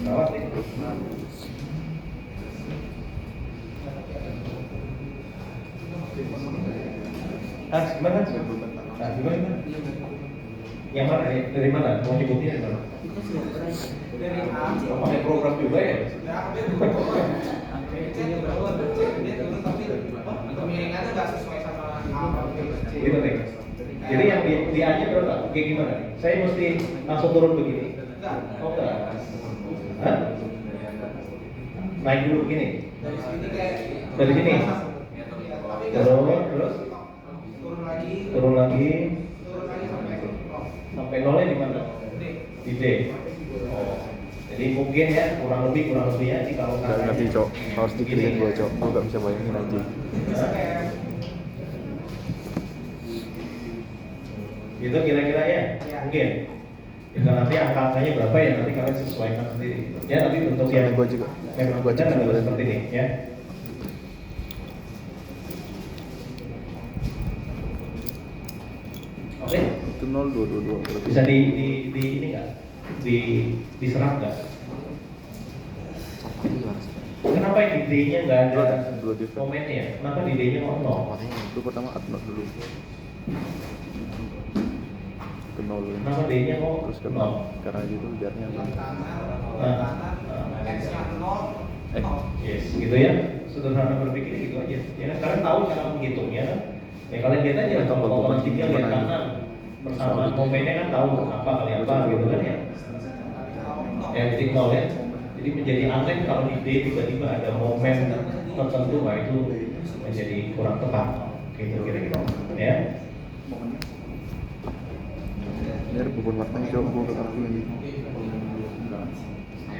Gawat nih. Gimana? Gimana? Yang mana? Dari mana? Mau nyebutnya dari mana? dari A. Mau pakai program juga ya? Dia turun tapi kemiringannya nggak sesuai sama A. Gitu nih. Jadi yang di A nya berapa? Kayak gimana nih? Saya mesti langsung turun begini? Oh enggak. Hah? Naik dulu begini? Dari sini kayak Dari sini? tapi nggak Terus? turun lagi Turun lagi sampai sampai nolnya di mana? Di D. Oh. Jadi mungkin ya kurang lebih ya ini kalau Nggak ngerti cowok. Harus dikirim gua cowok. Gua nggak bisa bayangin aja. Itu kira-kira ya? Mungkin. Kita nanti angka-angkanya berapa ya nanti kalian sesuaikan sendiri. Ya tapi untuk yang Gua juga. memang Gua cek benar adalah dulu. seperti ini ya. Oke, Itu 0222 berarti. bisa di ini nggak? Diserap nggak? Contohnya gimana sih? Kenapa di D-nya nggak ada Dua different. komennya? Kenapa di D-nya nol? Makanya Itu pertama adnot dulu. nol ini. Nama D-nya kok Terus ke nol. nol. Karena gitu biarnya yang nol. kanan X-nya 0 nol. Yes, gitu ya. Sederhana berpikir gitu aja. Ya kan kalian tahu cara menghitungnya kan? Ya kalian lihat aja kalau potongan sini lihat kanan bersama momennya kan tahu apa kali apa gitu kan ya. Ya titik nol ya. Jadi menjadi aneh kalau di D tiba-tiba ada momen tertentu, wah itu menjadi kurang tepat gitu kira-kira ya. Biar bukan warnanya coba gue ke ini.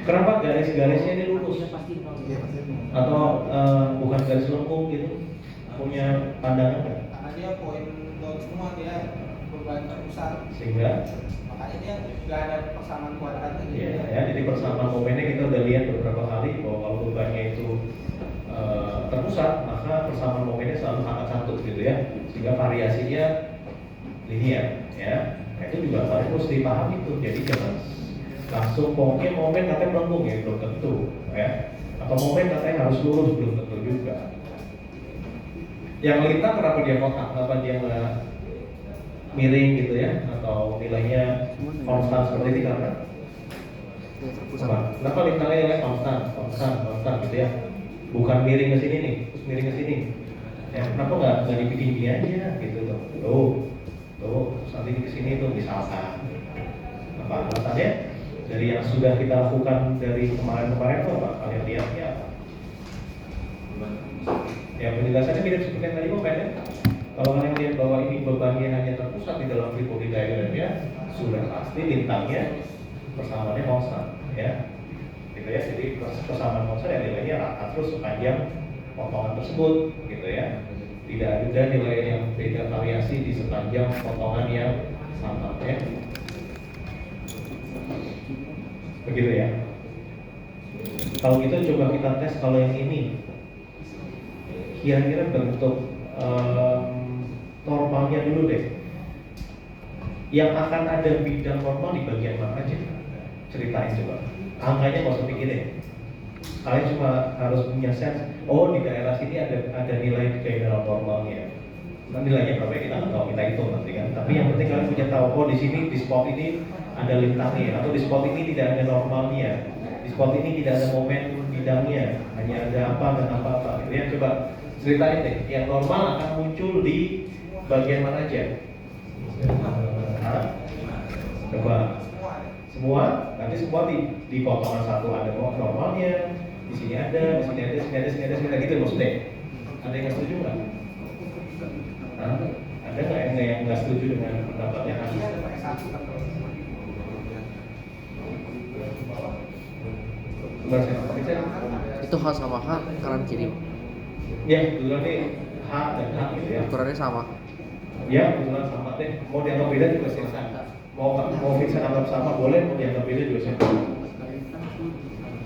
Kenapa garis-garisnya ini lurus atau bukan garis lengkung gitu? Punya pandangan nggak? Karena dia poin down semua, dia beban terpusat, Sehingga makanya dia nggak ada persamaan kuadrat aja. ya, jadi persamaan momennya kita udah lihat beberapa kali bahwa kalau bebannya itu terpusat, maka persamaan momennya selalu angka 1 gitu ya, sehingga variasinya linear ya. Nah, itu juga harus dipahami tuh. Jadi jangan langsung pokoknya momen katanya melengkung ya, belum tentu ya, atau momen katanya harus lurus, belum tentu juga. Yang lintang kenapa dia kotak, kenapa dia nggak miring gitu ya, atau nilainya konstan seperti ini karena kenapa lintangnya nilai konstan gitu ya, bukan miring ke sini nih, terus miring ke sini ya, kenapa nggak dibikin gini aja gitu tuh, terus nanti ke sini tuh misalkan apa alasannya dari yang sudah kita lakukan dari kemarin tuh apa kalian lihat ya? Ya penjelasannya mirip seperti yang tadi momen ya. Kalau kalian lihat bahwa ini bebannya hanya terpusat di dalam Tripoli diagramnya, sudah pasti lintangnya persamaannya konstan ya. Gitu ya. Jadi persamaan konstan ya nilainya rata terus sepanjang potongan tersebut gitu ya. Tidak ada nilai yang beda variasi di sepanjang potongan yang sama ya. Begitu ya. Kalau gitu coba kita tes kalau yang ini. Kira-kira bentuk normalnya dulu deh. Yang akan ada bidang normal di bagian mana aja? Ceritain coba. Angkanya nggak usah pikirin. Kalian cuma harus punya sense. Oh di daerah sini ada nilai daerah normalnya. Nah, nilainya berapa kita nggak tahu, kita hitung nanti kan. Tapi yang penting kalian punya tahu. Oh di sini di spot ini ada lintangnya, atau di spot ini tidak ada normalnya. Di spot ini tidak ada momen bidangnya, hanya ada apa dan apa. Ya coba ceritain deh, yang normal akan muncul di bagian mana aja? Coba semua, nanti semua di potongan satu ada normalnya, di sini ada, di sini ada, sini ada, gitu maksudnya. Ada yang nggak setuju nggak? Ada nggak yang nggak setuju dengan pendapatnya Anies? Ada pakai satu kan. Itu H sama H kanan kiri. Ya, kebetulan nih H dan H gitu ya. Ukurannya sama. Ya, kebetulan sama deh. Mau dianggap beda juga silahkan. Mau Vincent anggap sama boleh, mau dianggap beda juga silahkan.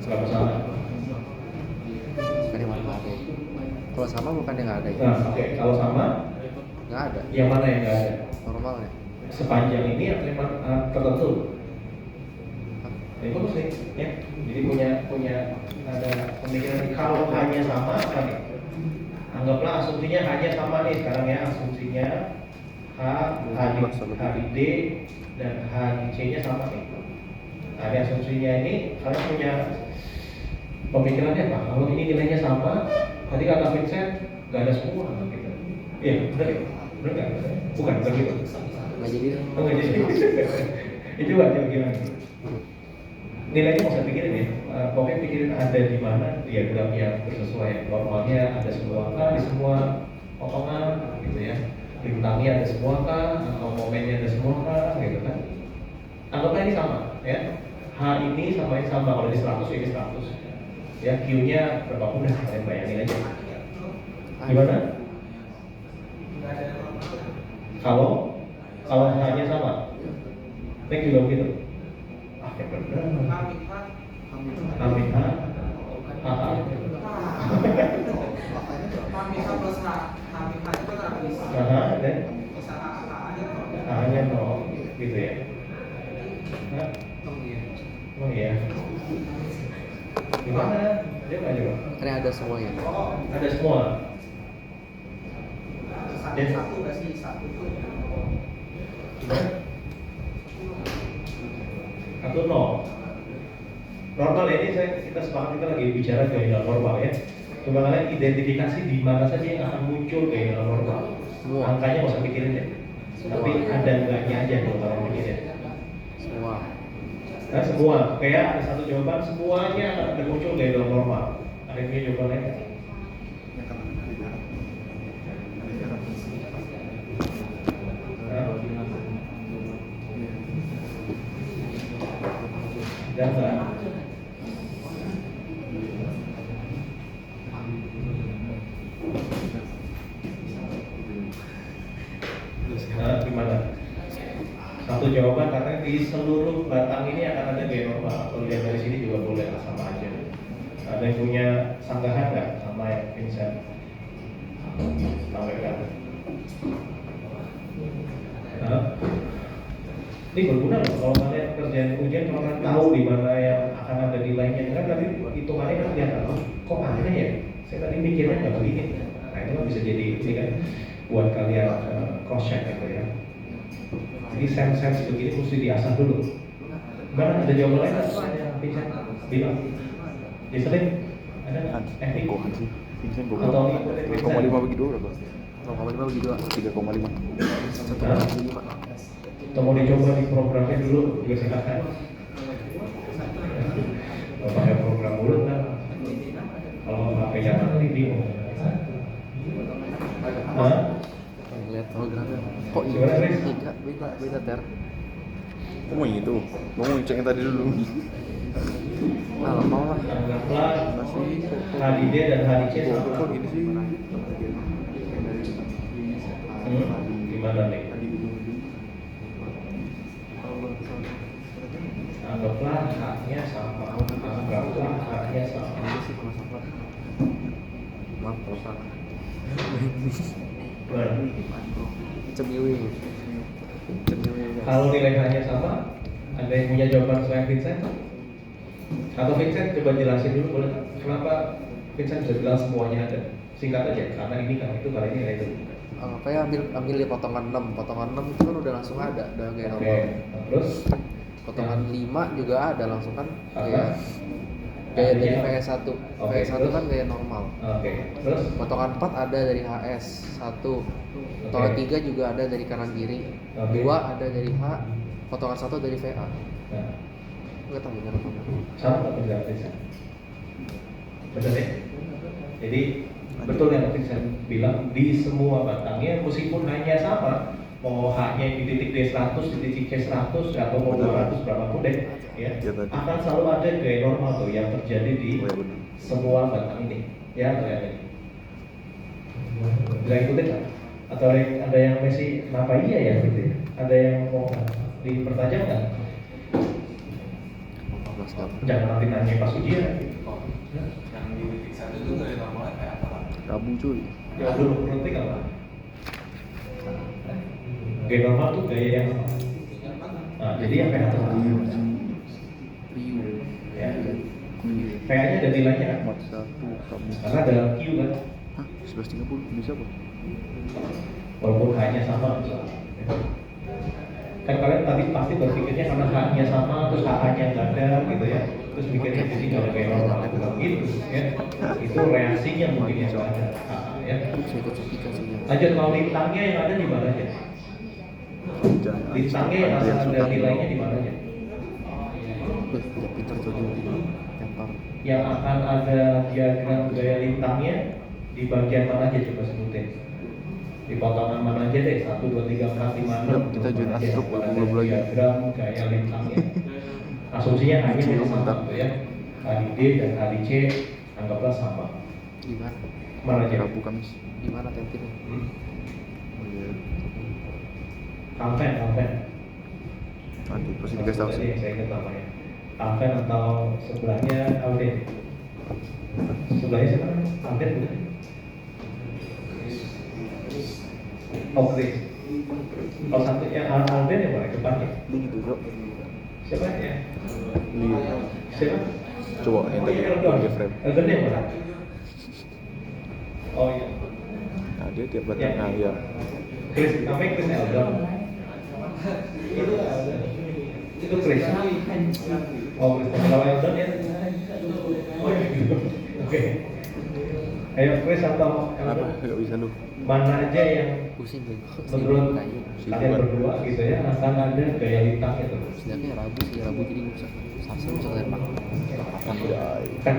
Nggak masalah. Bukannya mana ada. Kalau sama bukannya nggak ada ya? Nah, oke. Kalau sama, Nggak ada. yang mana yang nggak ada? Normalnya. Sepanjang ini atau yang tertentu? Ini bagus nih, ya. Jadi punya ada pemikiran kalau hanya sama apa nih? Anggaplah asumsinya hanya sama nih sekarang ya, asumsinya H di D dan H di C nya sama nih. Nah, di asumsinya ini kalian punya pemikirannya apa? Kalau ini nilainya sama, tadi kata Vincent nggak ada semua gitu. Iya, benar ya? Benar nggak? Bukan gitu. Nggak jadi. Oh, nggak jadi. Itu aja gimana? Nilainya nggak usah pikirin ya, pokoknya pikirin ada di mana diagram yang bersesuaian. Normalnya ada semua kah di semua potongan gitu ya, bintangnya ada semua kah, atau momennya ada semua kah gitu kan. Anggaplah ini sama ya, H ini sama ini sama, kalau ini 100 ini 100 ya, Q nya berapapun dah, kalian bayangin aja gimana. Kalau H nya sama, Nek juga begitu. Ya benar. Amin. Plus H. H itu kan habis. Dan Bisa H aja. hanya mau gitu ya. Oh iya. Gimana? Dia nggak jawab. Karena ada semuanya. Ada semua. Satu nggak sih? Satu tuh. atau nol. Normal ya, ini kita sepakat, kita lagi bicara gaya normal ya. Coba kalian identifikasi di mana saja yang akan muncul gaya normal. Angkanya nggak usah pikirin deh. Tapi ada enggaknya aja kalau kalian pikirin. Semua. Nah semua, kayak ada satu jawaban semuanya akan ada muncul gaya normal. Ada yang punya jawaban lain nggak? Dan enggak? Gimana? Satu jawaban katanya di seluruh batang ini akan ada gaya normal. Kalau lihat dari sini juga boleh, sama aja. Ada yang punya sanggahan nggak sama yang Vincent? Sampai kan? Ini berguna loh kalau kalian kerjaan ujian, kalau kalian tahu di mana yang akan ada nilainya. Kan tadi hitungannya kan kelihatan, kok aneh ya? Saya tadi mikirnya nggak begini. Nah itu kan bisa jadi ini kan buat kalian cross check gitu ya. Jadi sense begini mesti diasah dulu. Gimana, ada jawaban lain? Bisa bilang. Jesselin, ada nggak? Teknik? Vincent gue Atau bilang 0,5 bagi 2 berapa? 0,5 bagi 2. 3,5. Atau mau dicoba di programnya dulu juga silakan. Kalau pakai program dulu kan, kalau pakai yang nanti bingung. Lihat programnya. Kok ini? Gimana, Riz? Beda ter. Kok mau yang itu? Mau cek yang tadi dulu. Mau lah. Anggaplah HDD dan HDC sama. Kok gini sih? Gimana nih? Anggaplah haknya sama. Anggaplah haknya sama. Maaf kalau salah. Cemiwi. Kalau nilai haknya sama, ada yang punya jawaban selain Vincent? Atau Vincent coba jelasin dulu boleh? Kenapa Vincent bisa bilang semuanya ada? Singkat aja, karena ini kan itu, kali ini itu. Kayak ambil di potongan 6 itu kan udah langsung ada, udah kayak normal. Terus Potongan 5 juga ada langsung kan kayak dari PS1. PS1 kan kayak normal. Terus Potongan 4 ada dari HS 1. Potongan 3 juga ada dari kanan kiri. 2 ada dari H. Potongan 1 dari VA. Nah, Enggak tahu benar apa enggak. sama nggak penjelasannya? Betul ya? Jadi betul yang Vincent bilang, di semua batangnya meskipun hanya sama, mau H-nya di titik D100, di titik C100 atau mau 200 berapapun deh, ya, akan selalu ada gaya normal tuh yang terjadi di semua batang ini, ya kayak ini. Bisa ikutin nggak? Atau ada yang masih kenapa iya ya gitu? Ada yang mau dipertajam nggak? Jangan nanti nanya pas ujian. Yang di titik 1 itu gaya normalnya kayak apa? Rabu cuy. Ya dulu penting apa? Gaya normal tuh gaya yang nah, jadi yang kayak apa? Riu. Ya. Kayaknya ada nilainya kan? 41 Rabu. Karena dalam Q kan? Hah? 11.30 bisa apa? Walaupun hanya sama misalnya. Kan kalian tadi pasti berpikirnya karena haknya sama, terus HA-nya nggak ada gitu ya, terus mikirnya di sini ada gaya normal, bukan gitu ya. Itu reaksinya mungkin yang nggak ada HA ya. Bisa ikut setika sih. Lanjut, kalau lintangnya yang ada di mana aja? Lintangnya yang ada nilainya di mana aja? Udah pintar tuh dia. Tempar. Yang akan ada diagram gaya lintangnya di bagian mana aja, coba sebutin. Di potongan mana aja deh, 1, 2, 3, 4, 5, 6. Kita join astruk belum lagi. Diagram gaya lintangnya. Asumsinya hanya sama gitu ya. HDD dan HDC anggaplah sama. Gimana? Mana aja? Rabu Kamis. Gimana tentinnya? Oh iya. Alven. Nanti pasti dikasih tahu sih. Saya ingat namanya. Alven atau sebelahnya Alden. Sebelahnya siapa? Alden bukan? Oh, Chris. Kalau satunya Alden yang mana? Depannya? Ini gitu bro. Siapa ya? Ini. Siapa? Coba yang tadi Eldon. di frame. Eldon yang mana? Oh iya. Nah dia tiap batang. Nah ya. Chris, namanya Chris Eldon. Itu Eldon. Itu Chris. Oh, Chris Pamela Weldon ya. Oh, iya. Oke. Ayo Chris atau Apa? Gak bisa lu. mana aja yang Pusing gue. menurut Kayu. kalian berdua gitu ya akan ada gaya litang itu? Sedangnya Rabu sih, Rabu jadi bisa Sabtu bisa tembak. Kan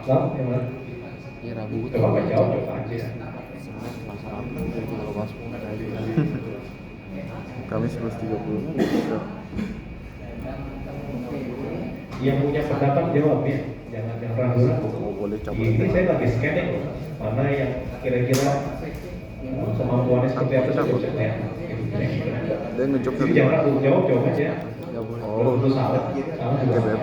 tahu yang mana? Ya Rabu itu. Coba nggak jawab aja. Sebenarnya masalah dari kalau pas Kamis 11.30 bisa. Yang punya pendapat jawab ya, jangan yang ragu-ragu. Oh, boleh cabut. Ini saya lagi scanning loh, mana yang kira-kira kemampuannya seperti apa sih konsepnya. Dia ngejok Jadi jangan ragu, jawab aja. nggak boleh. Kalau itu salah juga. Oke, Beb.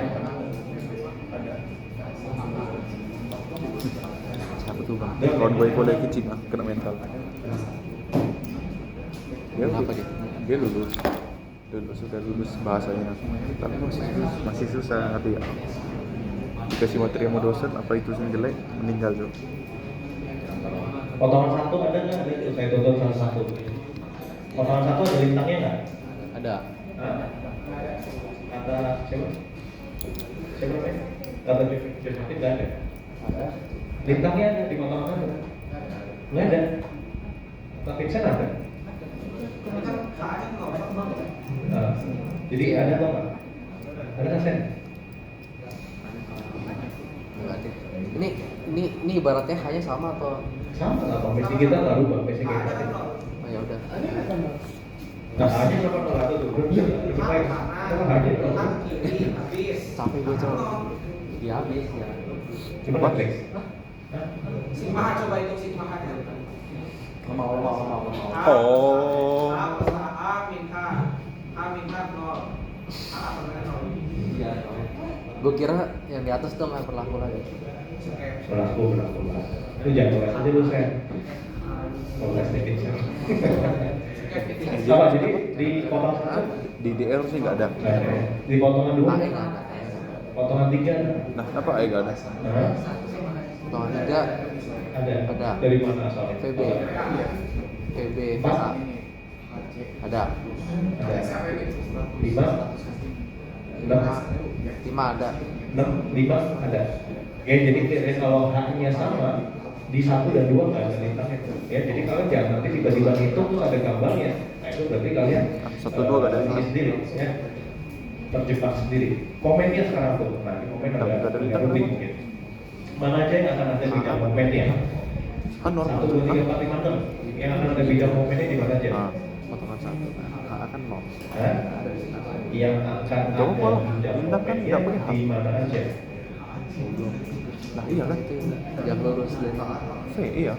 Siapa tuh bang? Kawan gue boleh kicim kena mental. Kenapa dia? Dia sudah lulus bahasanya, tapi masih susah ngerti ya. Dikasih materi sama dosen, apa itu yang jelek, meninggal tuh. Potongan satu ada nggak? Ada itu saya tonton salah satu. Potongan satu ada lintangnya nggak? Ada. Kata siapa? Siapa namanya? Kata Josephine nggak ada. Ada. Lintangnya ada di potongan satu. Nggak ada. Kata Vincent ada. Ini kan hanya nggak Nah, jadi ada atau nggak? Ada nggak Sen? Nggak ada. Ini ibaratnya hanya sama atau? Sama lah, basic kita nggak rubah, basic kita. Oh ya udah. Nah, aja sama kalau ada tuh, belum bisa. Ini baik, sama aja. habis. Capek gue coba. Ya habis ya. Cuma Netflix. Sigma coba itu Sigma aja. Mau. Oh. A minta nol. A benar nol. Iya. Gue kira yang di atas tuh nggak berlaku lagi. Berlaku. Lu jangan kelas aja lu Sen. Kalau kelas di Vincent. Apa jadi di potong satu? Di DR sih nggak ada. Nggak ada. Di potongan dua? Nggak ada. Potongan tiga ada? Nah, apa nggak ada? Hah? Potongan 3 Ada. Ada. Dari mana asalnya? VB. VB Empat? VA. Ada. Ada. Lima? Enam? 5 ada. 5 ada. Oke, jadi kalau haknya sama di 1 dan 2 nggak ada lintangnya. Ya, jadi kalian jangan nanti tiba-tiba hitung tuh ada gambarnya. Nah, itu berarti kalian 1, 2 nggak ada ini lintang. sendiri, ya. Terjebak sendiri. Komennya sekarang tuh. Nah, di komen Nggak ada agak lintang rumit apa? mungkin. Mana aja yang akan ada bidang komennya? Kan normal. 1, 2, 3, 4, 5, 6. Yang akan ada bidang komennya di mana aja? Ah, Potongan 1 akan mau. Hah? Yang akan Jawab ada malah. bidang Lintang kan komennya nggak pakai hak. di mana aja? Nah iya kan? Yang lulus dari Iya.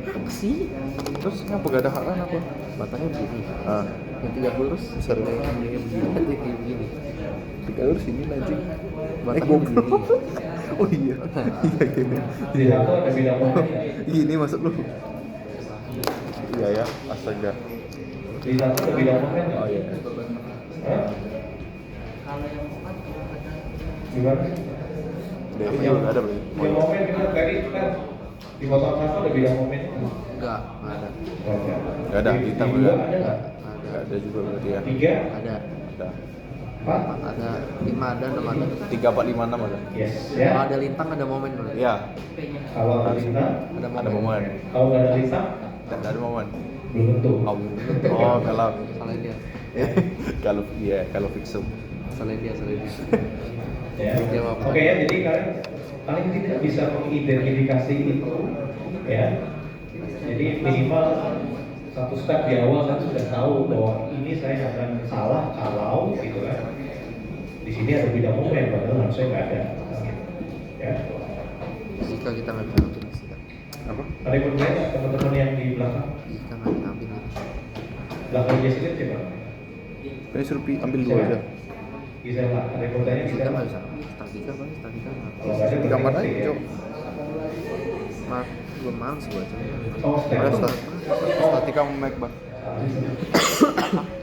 apa sih? Terus ngapa gak ada hak kan apa? Batangnya begini. Ah, Yang 3 lurus besar kayak begini. Nanti kayak begini. 3 lurus ini anjing. Batangnya Goblok. begini. Oh iya. Iya. Di satu ada bidang komennya. Ini masuk lu. Iya ya, astaga. Di satu ada bidang komen nggak? Oh iya. Hah? Gimana? Dari ini nggak ada berarti. Bidang komen kita tadi kan di potongan satu ada bidang komen. Enggak ada. Nggak ada, Di ditambah dua nggak? ada nggak? Nggak ada juga berarti ya. 3, Ada. Ada. 4, Ada 5 ada 6 ada. 3, 4, 5, 6 ada. yes Kalau ya. ada lintang ada momen berarti. Iya. Kalau ada lintang, Ada momen. kalau nggak ada lintang Nggak ada momen. belum tentu. Oh, kalau Salah dia. kalau fixum. Salah dia. Ya. Jawab. Oke ya, jadi kalian paling tidak bisa mengidentifikasi itu, ya. Jadi minimal satu step di awal kan sudah tahu bahwa ini saya akan salah kalau gitu kan. Di sini ada bidang momen, padahal harusnya nggak ada. Gitu. Ya. Jika kita nggak bisa ambil sih kan. Apa? Ada yang bertanya nggak, teman-teman yang di belakang? Jika nggak bisa ambil ini. Belakang Jessica siapa? Ini suruh ambil 2 aja. Gisela, ada yang bertanya Jika Gisela? nggak bisa ambil. Statika bang, statika nggak. Kalau nggak ada Di berarti kamar ngerti, aja, ya. Cok. Gue males baca. Oh, step. Statika Mac, Bang.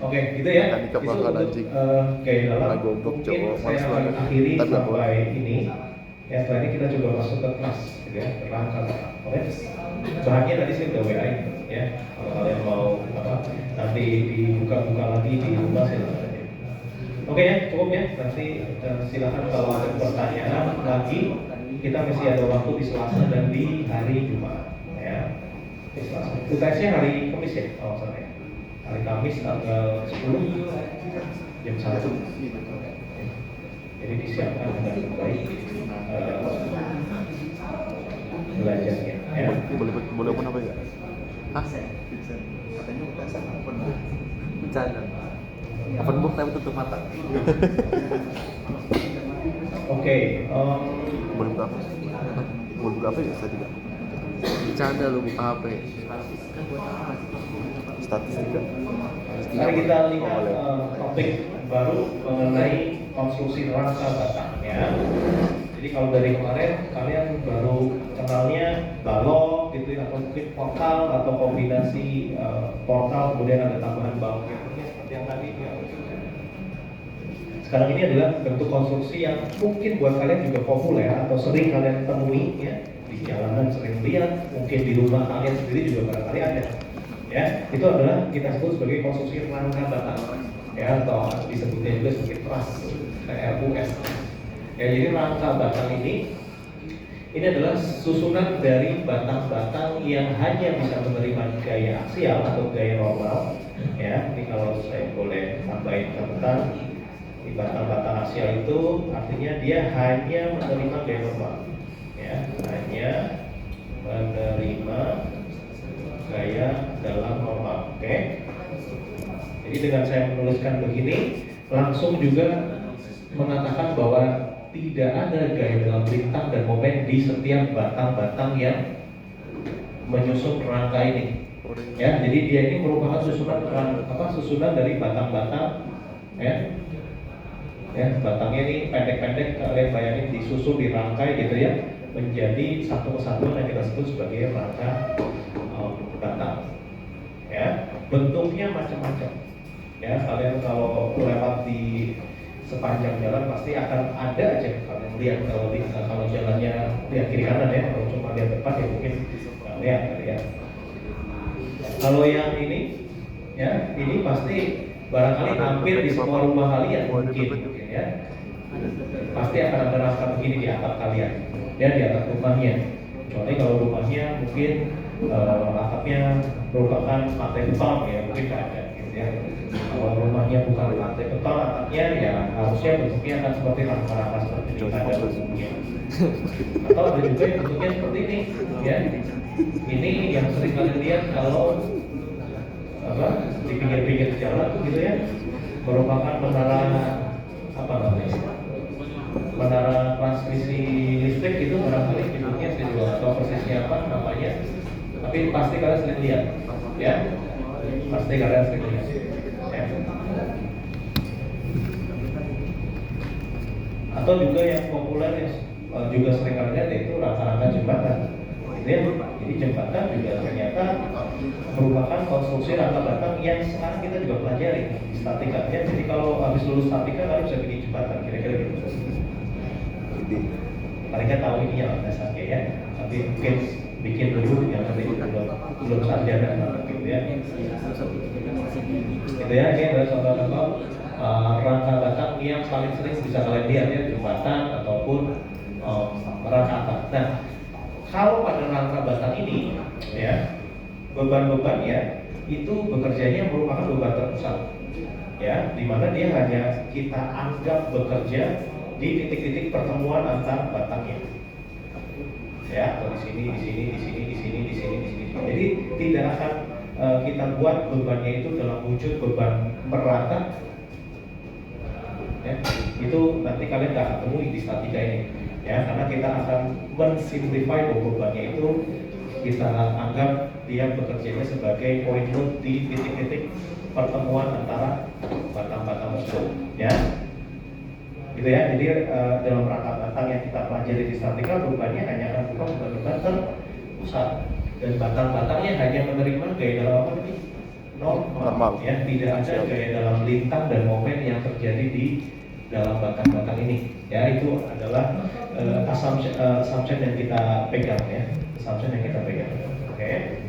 Oke, gitu ya. Tadi kebakan anjing. Kayak dalam Ah, goblok, mungkin cowok. saya Males akan banget. akhiri Ntar nggak sampai ini. Ya setelah ini kita coba masuk ke kelas, gitu ya, perlahan-lahan. Oke. Bahannya tadi saya udah WA ya. Kalau kalian mau apa, nanti dibuka-buka lagi di rumah silahkan aja. Oke ya, cukup ya. Nanti silakan kalau ada pertanyaan lagi. Kita masih ada waktu di Selasa dan di hari Jumat ya. Di Selasa. UTS-nya hari Kamis ya, kalau salah ya. Hari Kamis tanggal 10 jam 1. Jadi disiapkan dengan baik belajarnya ya. Boleh open apa ya? Hah? Katanya UTS open. Bercanda. Open book tapi tutup mata. Oke, Boleh buka apa? Boleh buka apa ya? Saya tidak. Bercanda lu buka HP. Statistika. mari kita lihat topik baru mengenai konstruksi rangka batang ya. Jadi kalau dari kemarin kalian baru kenalnya balok gitu ya, atau mungkin portal atau kombinasi portal kemudian ada tambahan balok seperti yang tadi ya. Sekarang ini adalah bentuk konstruksi yang mungkin buat kalian juga populer atau sering kalian temui ya, di jalanan sering lihat, mungkin di rumah kalian sendiri juga barangkali ada. Ya, itu adalah kita sebut sebagai konstruksi rangka batang ya, atau disebutnya juga sebagai truss, TRUS. Ya, jadi rangka batang ini adalah susunan dari batang-batang yang hanya bisa menerima gaya aksial atau gaya normal. Ya, ini kalau saya boleh tambahin catatan, di batang-batang aksial itu artinya dia hanya menerima gaya normal. Ya, hanya menerima gaya dalam normal. Oke. Jadi dengan saya menuliskan begini, langsung juga mengatakan bahwa tidak ada gaya dalam lintang dan momen di setiap batang-batang yang menyusun rangka ini. Ya, jadi dia ini merupakan susunan dari batang-batang ya. Ya, batangnya ini pendek-pendek, kalian bayangin disusun dirangkai gitu ya, menjadi satu kesatuan yang kita sebut sebagai rangka batang. Ya, bentuknya macam-macam. Ya, kalian kalau lewat di sepanjang jalan pasti akan ada aja kalian lihat kalau jalannya lihat kiri kanan ya, kalau cuma lihat depan ya mungkin nggak lihat ya. Kalau yang ini ya, ini pasti barangkali hampir di semua rumah kalian mungkin ya, pasti akan ada rangka begini di atap kalian ya, di atap rumahnya. Kecuali kalau rumahnya mungkin atapnya merupakan lantai beton ya, mungkin nggak ada gitu ya. Kalau rumahnya bukan lantai beton, atapnya ya harusnya bentuknya akan seperti rangka-rangka seperti ini pada umumnya. Atau ada juga yang bentuknya seperti ini ya. Ini yang sering kalian lihat kalau di pinggir-pinggir jalan tuh gitu ya, merupakan menara apa namanya, menara transmisi listrik gitu, barangkali bentuknya saya juga nggak tahu persisnya apa namanya, tapi pasti kalian sering lihat ya, pasti kalian sering lihat ya. Atau juga yang populer yang juga sering kalian lihat yaitu rangka-rangka jembatan gitu ya. Jadi jembatan juga ternyata merupakan konstruksi rangka batang yang sekarang kita juga pelajari di statika ya. Jadi kalau habis lulus statika kalian bisa bikin jembatan kira-kira gitu. Paling kan tahu ini ya dasarnya ya, tapi mungkin bikin dulu yang nanti belum sarjana gitu ya. Gitu ya, ini adalah contoh-contoh rangka batang yang paling sering bisa kalian lihat ya, jembatan ataupun rangka atap. Nah, kalau pada rangka batang ini ya, beban-bebannya itu bekerjanya merupakan beban terpusat ya, dimana dia hanya kita anggap bekerja di titik-titik pertemuan antar batangnya ya, atau di sini, di sini, di sini, di sini, di sini, di sini. Jadi tidak akan kita buat bebannya itu dalam wujud beban merata ya. Itu nanti kalian nggak akan temui di statika ini ya, karena kita akan mensimplify bebannya itu, kita anggap dia bekerjanya sebagai point load di titik-titik pertemuan antara batang-batang tersebut ya, gitu ya. Jadi dalam rangka batang yang kita pelajari di statika, bebannya hanya akan bukan beban terpusat dan batang-batangnya hanya menerima gaya dalam apa ini normal ya, tidak ada gaya dalam lintang dan momen yang terjadi di dalam batang-batang ini ya. Itu adalah assumption yang kita pegang ya, assumption yang kita pegang. Oke.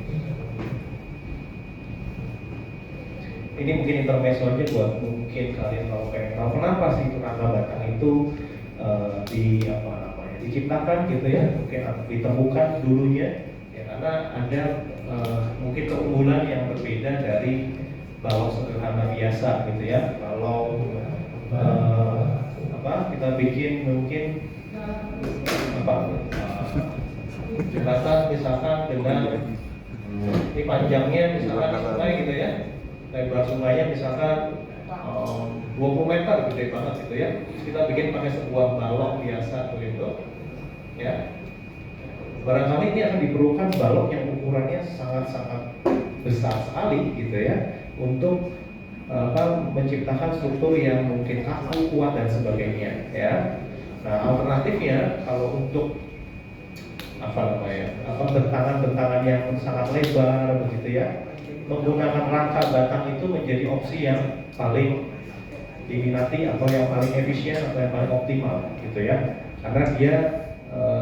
ini mungkin intermezzo aja buat mungkin kalian kalau pengen tahu kenapa sih itu rangka batang itu diciptakan gitu ya, mungkin ditemukan dulunya ya karena ada mungkin keunggulan yang berbeda dari balok sederhana biasa gitu ya. Kalau kita bikin mungkin jembatan misalkan dengan ini panjangnya misalkan sungai gitu ya, lebar sungainya misalkan 20 meter gede banget gitu ya. Kita bikin pakai sebuah balok biasa begitu ya. Barangkali ini akan diperlukan balok yang ukurannya sangat-sangat besar sekali gitu ya untuk menciptakan struktur yang mungkin kaku, kuat dan sebagainya ya. Nah, alternatifnya kalau untuk bentangan-bentangan yang sangat lebar begitu ya, menggunakan rangka batang itu menjadi opsi yang paling diminati atau yang paling efisien atau yang paling optimal gitu ya, karena dia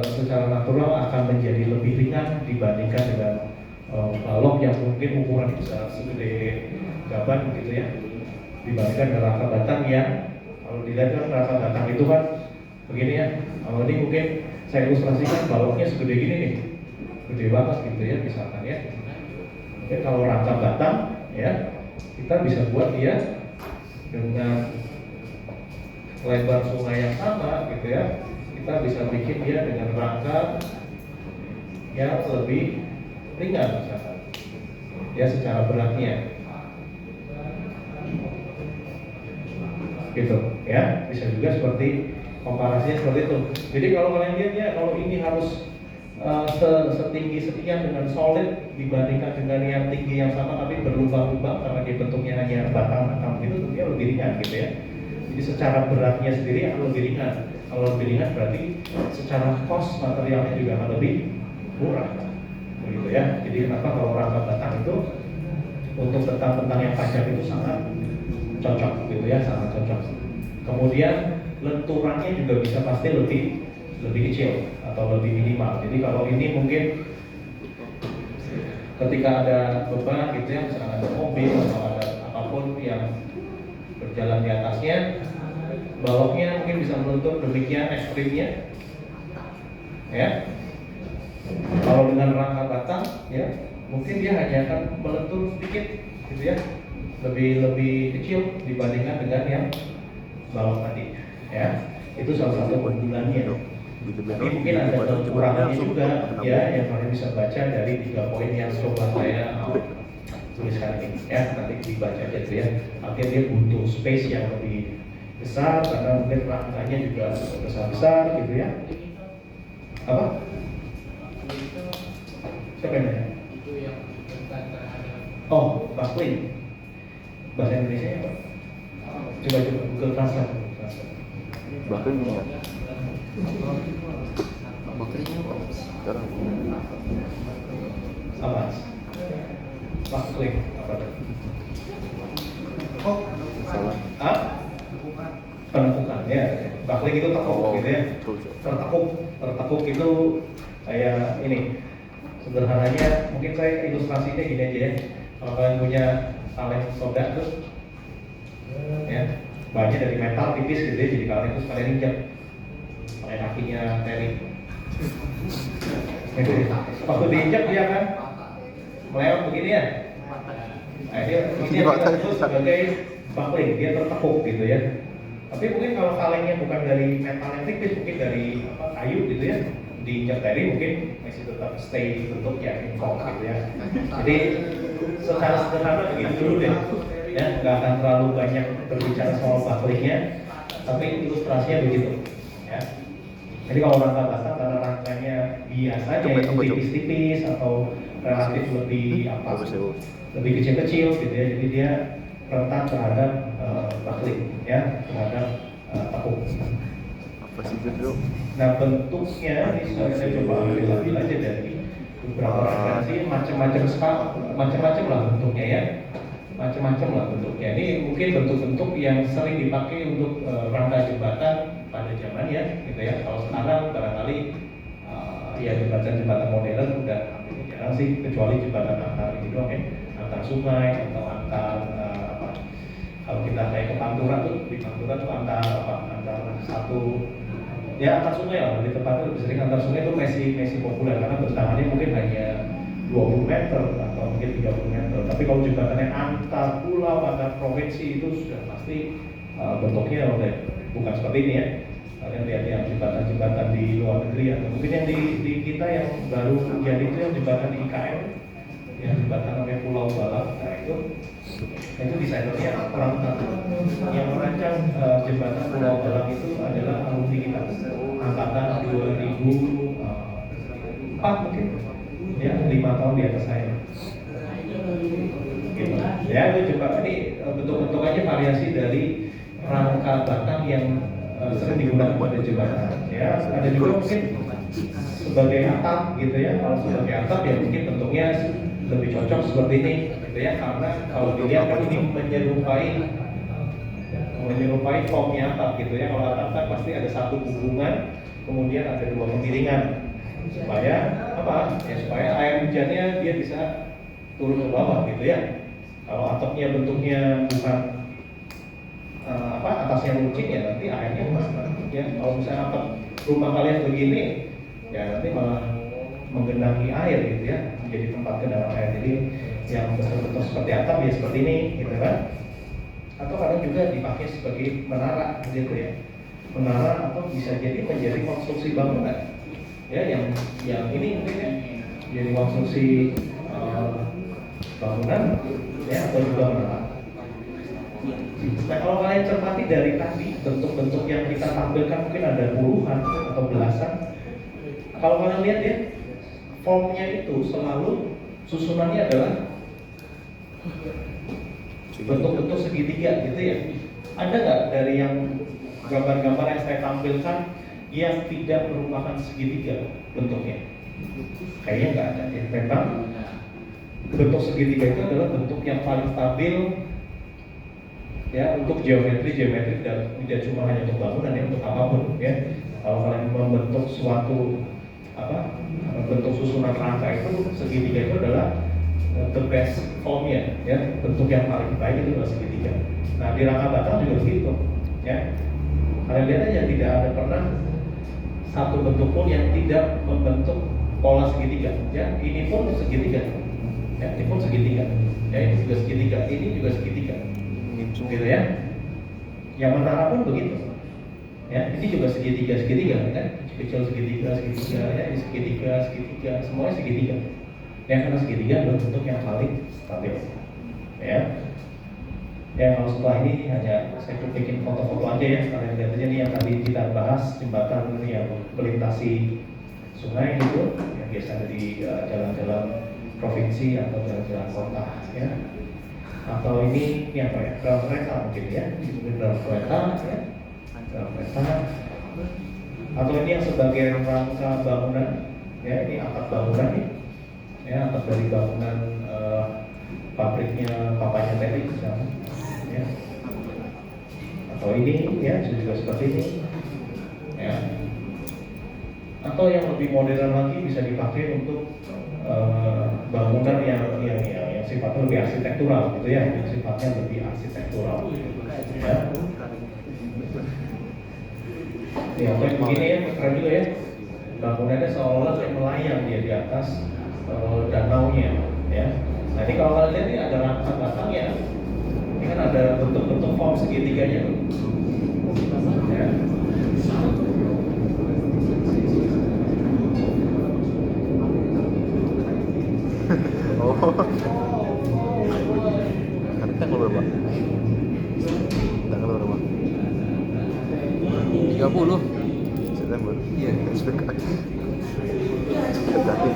secara natural akan menjadi lebih ringan dibandingkan dengan balok yang mungkin ukuran bisa segede gaban gitu ya, dibandingkan dengan rangka batang yang kalau dilihat kan rangka batang itu kan begini ya. Kalau ini mungkin saya ilustrasikan baloknya segede gini nih, gede banget gitu ya misalkan ya. Oke, kalau rangka batang ya kita bisa buat dia dengan lebar sungai yang sama gitu ya. Kita bisa bikin dia dengan rangka yang lebih ringan misalkan ya secara beratnya gitu ya, bisa juga seperti komparasinya seperti itu. Jadi kalau kalian lihat ya, kalau ini harus setinggi sekian dengan solid dibandingkan dengan yang tinggi yang sama tapi berlubang-lubang karena dia bentuknya hanya batang-batang itu tentunya lebih ringan gitu ya. Jadi secara beratnya sendiri akan lebih ringan. Kalau lebih ringan berarti secara cost materialnya juga akan lebih murah begitu ya. Jadi kenapa kalau rangka batang itu untuk bentang-bentang yang panjang itu sangat cocok gitu ya, sangat cocok. Kemudian lenturannya juga bisa pasti lebih kecil atau lebih minimal. Jadi kalau ini mungkin ketika ada beban gitu ya, misalkan ada mobil atau ada apapun yang berjalan di atasnya, baloknya mungkin bisa melentur demikian ekstrimnya ya. Kalau dengan rangka batang ya mungkin dia hanya akan melentur sedikit gitu ya, lebih kecil dibandingkan dengan yang balok tadi ya. Itu salah satu keunggulannya. Tapi mungkin ada kekurangannya juga ya yang kalian bisa baca dari 3 poin yang coba saya tuliskan ini ya, nanti dibaca aja tuh ya. Artinya dia butuh space yang lebih besar karena mungkin rangkanya juga besar-besar gitu ya. Apa? Siapa yang nanya? Oh, buckling. Bahasa Indonesia apa? Coba Google Translate. Bahkan ini ya. Bakernya apa? Sekarang Apa? Buckling apa tuh? Oh, salah. Ah? Penekukan ya. Buckling itu tekuk gitu ya. Tertekuk itu kayak ini. Sederhananya mungkin saya ilustrasinya gini aja ya. Kalau kalian punya kaleng soda tuh ya, bahannya dari metal tipis gitu ya, jadi kaleng itu kalian injak pakai kakinya Terry. Waktu diinjak dia kan melewat begini ya. Nah, dia ini itu sebagai buckling, dia tertekuk gitu ya. Tapi mungkin kalau kalengnya bukan dari metal yang tipis, mungkin dari kayu gitu ya, diinjak Terry mungkin masih tetap stay bentuknya involved gitu ya. Jadi secara sederhana begitu dulu deh ya, nggak akan terlalu banyak berbicara soal bucklingnya, tapi ilustrasinya begitu ya. Jadi kalau rangka batang karena rangkanya biasanya itu tipis-tipis atau relatif lebih lebih kecil-kecil gitu ya, jadi dia rentan terhadap buckling ya, terhadap tekuk. Apa sih itu? Nah bentuknya ini saya coba ambil aja dari beberapa referensi, macam-macam lah bentuknya ya, macam-macam lah bentuknya. Ini mungkin bentuk-bentuk yang sering dipakai untuk rangka jembatan pada zamannya gitu ya. Kalau sekarang barangkali ya jembatan modern udah hampir jarang sih, kecuali jembatan antar ini doang ya, antar sungai atau antar Kalau kita kayak ke Pantura tuh, di Pantura tuh antar satu ya antar sungai lah, di tempatnya lebih sering antar sungai itu masih populer karena bentangannya mungkin hanya 20 meter atau mungkin 30 meter. Tapi kalau jembatannya antar pulau, antar provinsi itu sudah pasti bentuknya udah bukan seperti ini ya. Kalian lihat yang jembatan-jembatan di luar negeri atau mungkin yang di kita yang baru jadi itu yang jembatan di IKN, yang jembatan namanya Pulau Balang. Nah itu desainernya orang yang merancang jembatan Pulau Balang itu adalah alumni kita angkatan 2004 mungkin ya, 5 tahun di atas saya gitu. Ya itu jembatan ini bentuk-bentukannya variasi dari rangka batang yang sering digunakan pada jembatan ya. Ada juga mungkin sebagai atap gitu ya. Kalau sebagai atap ya mungkin bentuknya lebih cocok seperti ini gitu ya, karena kalau dilihat kan ini menyerupai formnya atap gitu ya. Kalau atap kan pasti ada satu hubungan, kemudian ada dua pemiringan supaya apa ya, supaya air hujannya dia bisa turun ke bawah gitu ya. Kalau atapnya bentuknya bukan atasnya runcing ya nanti airnya kemana ya. Kalau misalnya atap rumah kalian begini ya nanti malah menggenangi air gitu ya, menjadi tempat genangan air. Jadi yang betul-betul seperti atap ya seperti ini gitu kan. Atau kadang juga dipakai sebagai menara gitu ya, menara atau bisa jadi menjadi konstruksi bangunan ya, yang ini mungkin ya jadi konstruksi bangunan ya atau juga menara. Nah kalau kalian cermati dari tadi bentuk-bentuk yang kita tampilkan mungkin ada puluhan atau belasan. Kalau kalian lihat ya, formnya itu selalu susunannya adalah bentuk-bentuk segitiga gitu ya. Ada nggak dari yang gambar-gambar yang saya tampilkan yang tidak merupakan segitiga bentuknya? Kayaknya nggak ada ya. Memang bentuk segitiga itu adalah bentuk yang paling stabil ya untuk geometri dan tidak cuma hanya untuk bangunan ya, untuk apapun ya. Kalau kalian membentuk suatu bentuk susunan rangka itu, segitiga itu adalah the best formnya ya, bentuk yang paling baik itu adalah segitiga. Nah di rangka batang juga begitu ya. Kalian lihat aja tidak ada pernah satu bentuk pun yang tidak membentuk pola segitiga ya. Ini pun segitiga ya, ini pun segitiga ya, ini juga segitiga, ini juga segitiga gitu ya. Yang menara pun begitu ya, ini juga segitiga kan, kecil segitiga ya, ini segitiga, semuanya segitiga ya, karena segitiga adalah bentuk yang paling stabil ya. Ya kalau setelah ini hanya saya bikin foto-foto aja ya, kalian lihat aja nih yang tadi kita bahas, jembatan yang melintasi sungai gitu yang biasa ada di jalan-jalan provinsi atau jalan-jalan kota ya. Atau ini apa ya, rel kereta mungkin ya, mungkin rel kereta ya, rel kereta. Atau ini yang sebagai rangka bangunan ya, ini atap bangunan nih ya, atap dari bangunan pabriknya papanya Terry misalnya ya. Atau ini ya juga seperti ini ya. Atau yang lebih modern lagi bisa dipakai untuk bangunan yang sifatnya lebih arsitektural gitu ya, yang sifatnya lebih arsitektural ya. Ya kayak begini ya, keren juga ya, bangunannya seolah-olah kayak melayang dia di atas danaunya ya. Nah ini kalau kalian lihat ini ada rangka batangnya, ini kan ada bentuk-bentuk form segitiganya ya. Tanggal berapa? Tanggal berapa? 30 September. Iya. Hati-hati.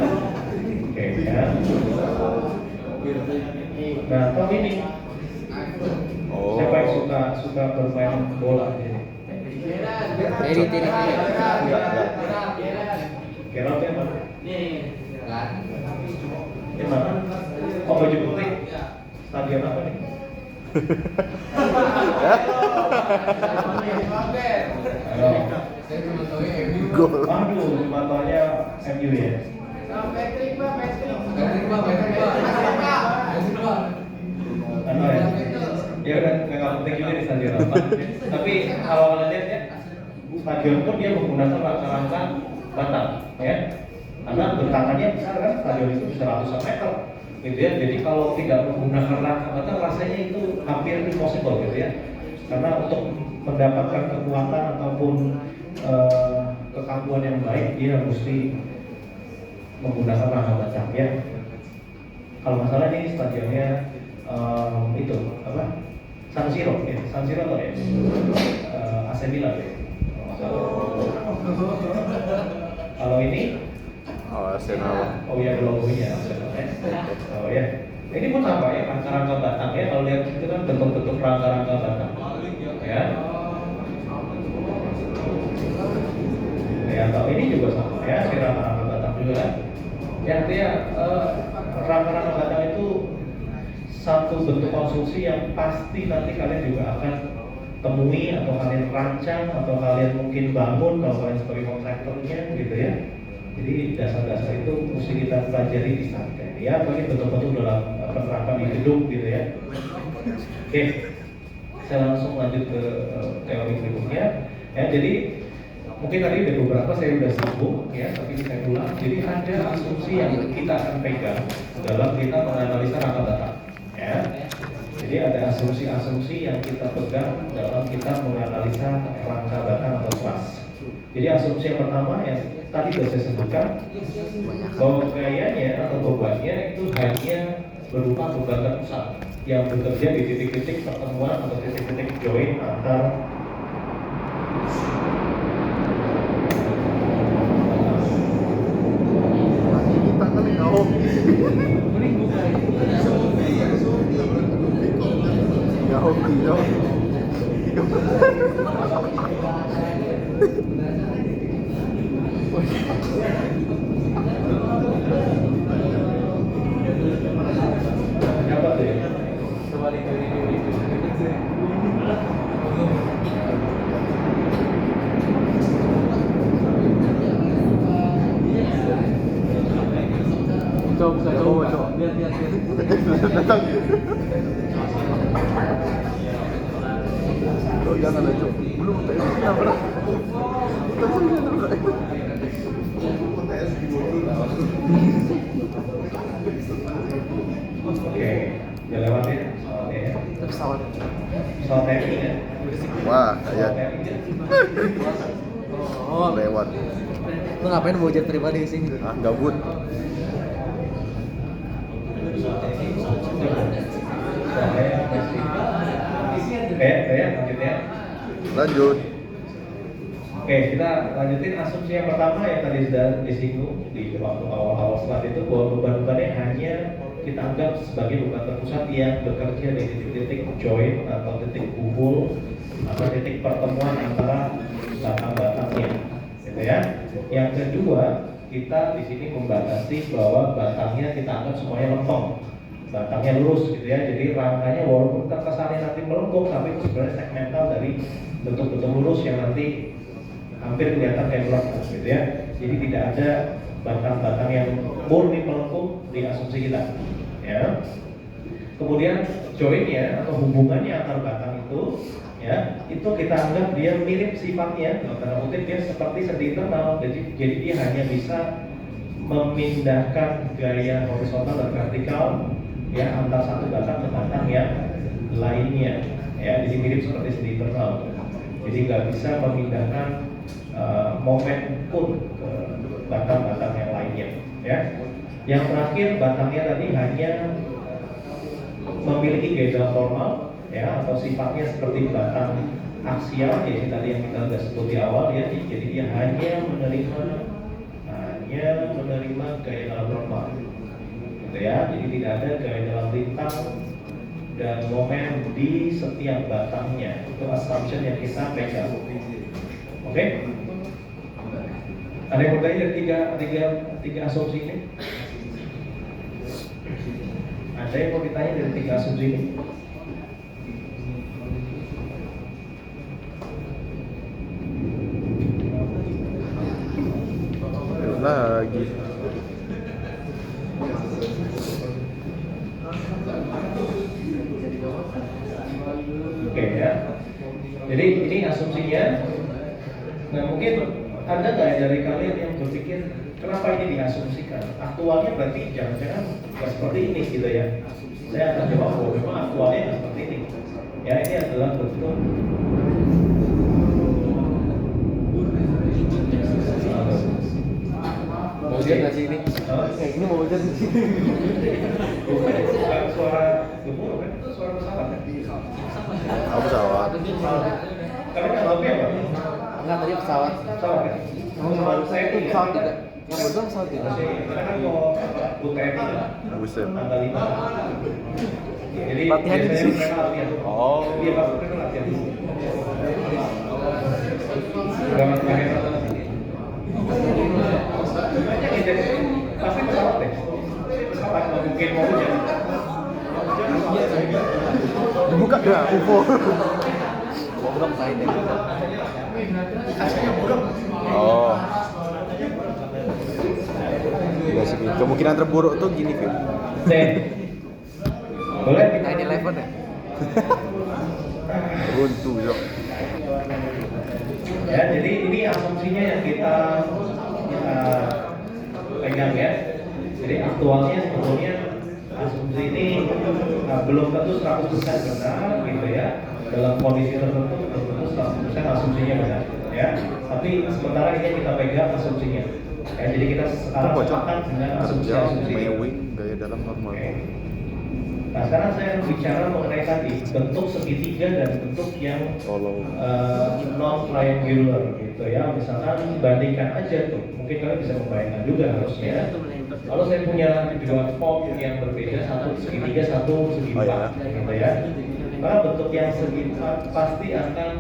Oke ya. Nah kalau ini siapa yang suka bermain bola ini? Teri. Kira yang mana? Kan. Yang mana? Oh baju putih. Stadion apa nih? Gol. Waduh, matonya MU ya. Apa ya? Ya udah, nggak gampang. Tapi kalau kalian lihat ya, stadion pun dia menggunakan rangka-rangka batang, ya. Karena bentangannya besar kan, stadion itu bisa ratusan meter, gitu ya. Jadi kalau tidak menggunakan rangka batang, rasanya itu hampir impossible, gitu ya. Karena untuk mendapatkan kekuatan ataupun kekakuan yang baik, dia mesti menggunakan rangka batang, ya. Kalau nggak salah ini stadionnya itu apa? San Siro, ya. San Siro atau ya? AC Milan ya. Kalau ini, Arsenal. oh ya logonya Arsenal ya. Oh ya. Ini pun sama ya, rangka-rangka batang ya. Kalau lihat itu kan bentuk-bentuk rangka-rangka batang, ya. Ya, kalau ini juga sama ya, si rangka-rangka batang juga. Ya, artinya rangka-rangka batang itu satu bentuk konstruksi yang pasti nanti kalian juga akan temui atau kalian rancang atau kalian mungkin bangun kalau kalian sebagai kontraktornya gitu ya. Jadi dasar-dasar itu mesti kita pelajari di Satker ya, bagi betul-betul dalam penerapan di gedung gitu ya. Oke, saya langsung lanjut ke teori berikutnya ya. Jadi mungkin tadi ada beberapa saya sudah singgung ya, tapi ini saya ulang. Jadi ada asumsi yang kita akan pegang dalam kita menganalisa rangka batang ya. Jadi ada asumsi-asumsi yang kita pegang dalam kita menganalisa rangka batang atau truss. Jadi asumsi yang pertama yang tadi sudah saya sebutkan bahwa gayanya atau bebannya itu hanya berupa beban terpusat yang bekerja di titik-titik pertemuan atau titik-titik join antar apa tuh ya? Coba. Lihat. Datang. Oh, jangan aja. Belum Oke, ya lewat ya soalnya ya. Pesawat. Soal TNI ya. Wah, Soal kayak TNI ya. Oh, lewat. lu ngapain bawa jet pribadi ke sini? Ah, gabut. Saya lanjut ya. Lanjut. Oke, kita lanjutin asumsi yang pertama yang tadi sudah disinggung di waktu awal-awal slide itu bahwa beban-bebannya hanya kita anggap sebagai beban terpusat yang bekerja di titik-titik join atau titik kumpul atau titik pertemuan antara batang-batangnya, gitu ya. Yang kedua, kita di sini membatasi bahwa batangnya kita anggap semuanya lempeng, batangnya lurus, gitu ya. Jadi rangkanya walaupun terkesannya nanti melengkung, tapi itu sebenarnya segmental dari bentuk-bentuk lurus yang nanti hampir kelihatan kayak blok, gitu ya. Jadi tidak ada batang-batang yang murni melengkung di asumsi kita, ya. Kemudian joinnya atau hubungannya antar batang itu, ya, itu kita anggap dia mirip sifatnya, dalam tanda kutip dia seperti sendi internal. Jadi dia hanya bisa memindahkan gaya horizontal dan vertikal, ya, antar satu batang ke batang yang lainnya, ya. Jadi mirip seperti sendi internal. Jadi nggak bisa memindahkan momen pun ke batang-batang yang lainnya, ya. Yang terakhir, batangnya tadi hanya memiliki gaya normal, ya, atau sifatnya seperti batang aksial, ya, tadi yang kita sudah sebut di awal, ya. Jadi dia hanya menerima gaya dalam normal, gitu ya. Jadi tidak ada gaya dalam lintang dan momen di setiap batangnya. Itu assumption yang kita pegang. Oke? Ada yang bertanya dari tiga asumsi ini? Ada yang mau ditanya dari tiga asumsi ini? Lagi. Oke, ya. Jadi ini asumsinya. Nah mungkin ada nggak dari kalian yang berpikir kenapa ini diasumsikan? Aktualnya berarti jangan-jangan nggak seperti ini gitu ya. Saya akan jawab bahwa memang aktualnya nggak seperti ini. Ya ini adalah bentuk Mau hujan nggak sih ini? Ini mau hujan di sini. bukan suara gemuruh kan? Itu suara pesawat kan? Aku pesawat. Karena kan apa ya Pak? Enggak, tadi pesawat. Pesawat kan? Baru saya itu pesawat tidak. Yang betul pesawat tidak. Karena kan mau UTM kan? Buset. Tanggal 5. Jadi Latihan di biasanya sini. mereka latihan. Oh. Iya Pak, mereka latihan. Gak terakhir atau nanti. Banyak ide, pasti pesawat deh. Pesawat nggak mungkin mau hujan. Dibuka dah UFO. Mau belum saya deh. Oh. Ya sih, kemungkinan terburuk tuh gini, Fit. Deh. Boleh kita 9/11 ya? Runtuh, Jok. Ya, jadi ini asumsinya yang kita pegang ya. Jadi aktualnya sebetulnya asumsi ini belum tentu 100% benar gitu ya. Dalam kondisi tertentu belum tentu 100% asumsinya benar ya. Tapi sementara ini kita pegang asumsinya. Ya, jadi kita sekarang sepakat dengan Kerja, asumsi-asumsi ini. mewing, gaya dalam normal. Oke. Nah sekarang saya bicara mengenai tadi bentuk segitiga dan bentuk yang Kalau non triangular gitu ya. Misalkan bandingkan aja tuh, mungkin kalian bisa membayangkan juga harusnya. Kalau saya punya dua form yang berbeda, satu segitiga, satu segi Oh, empat, ya. gitu ya. Maka bentuk yang segi empat pasti akan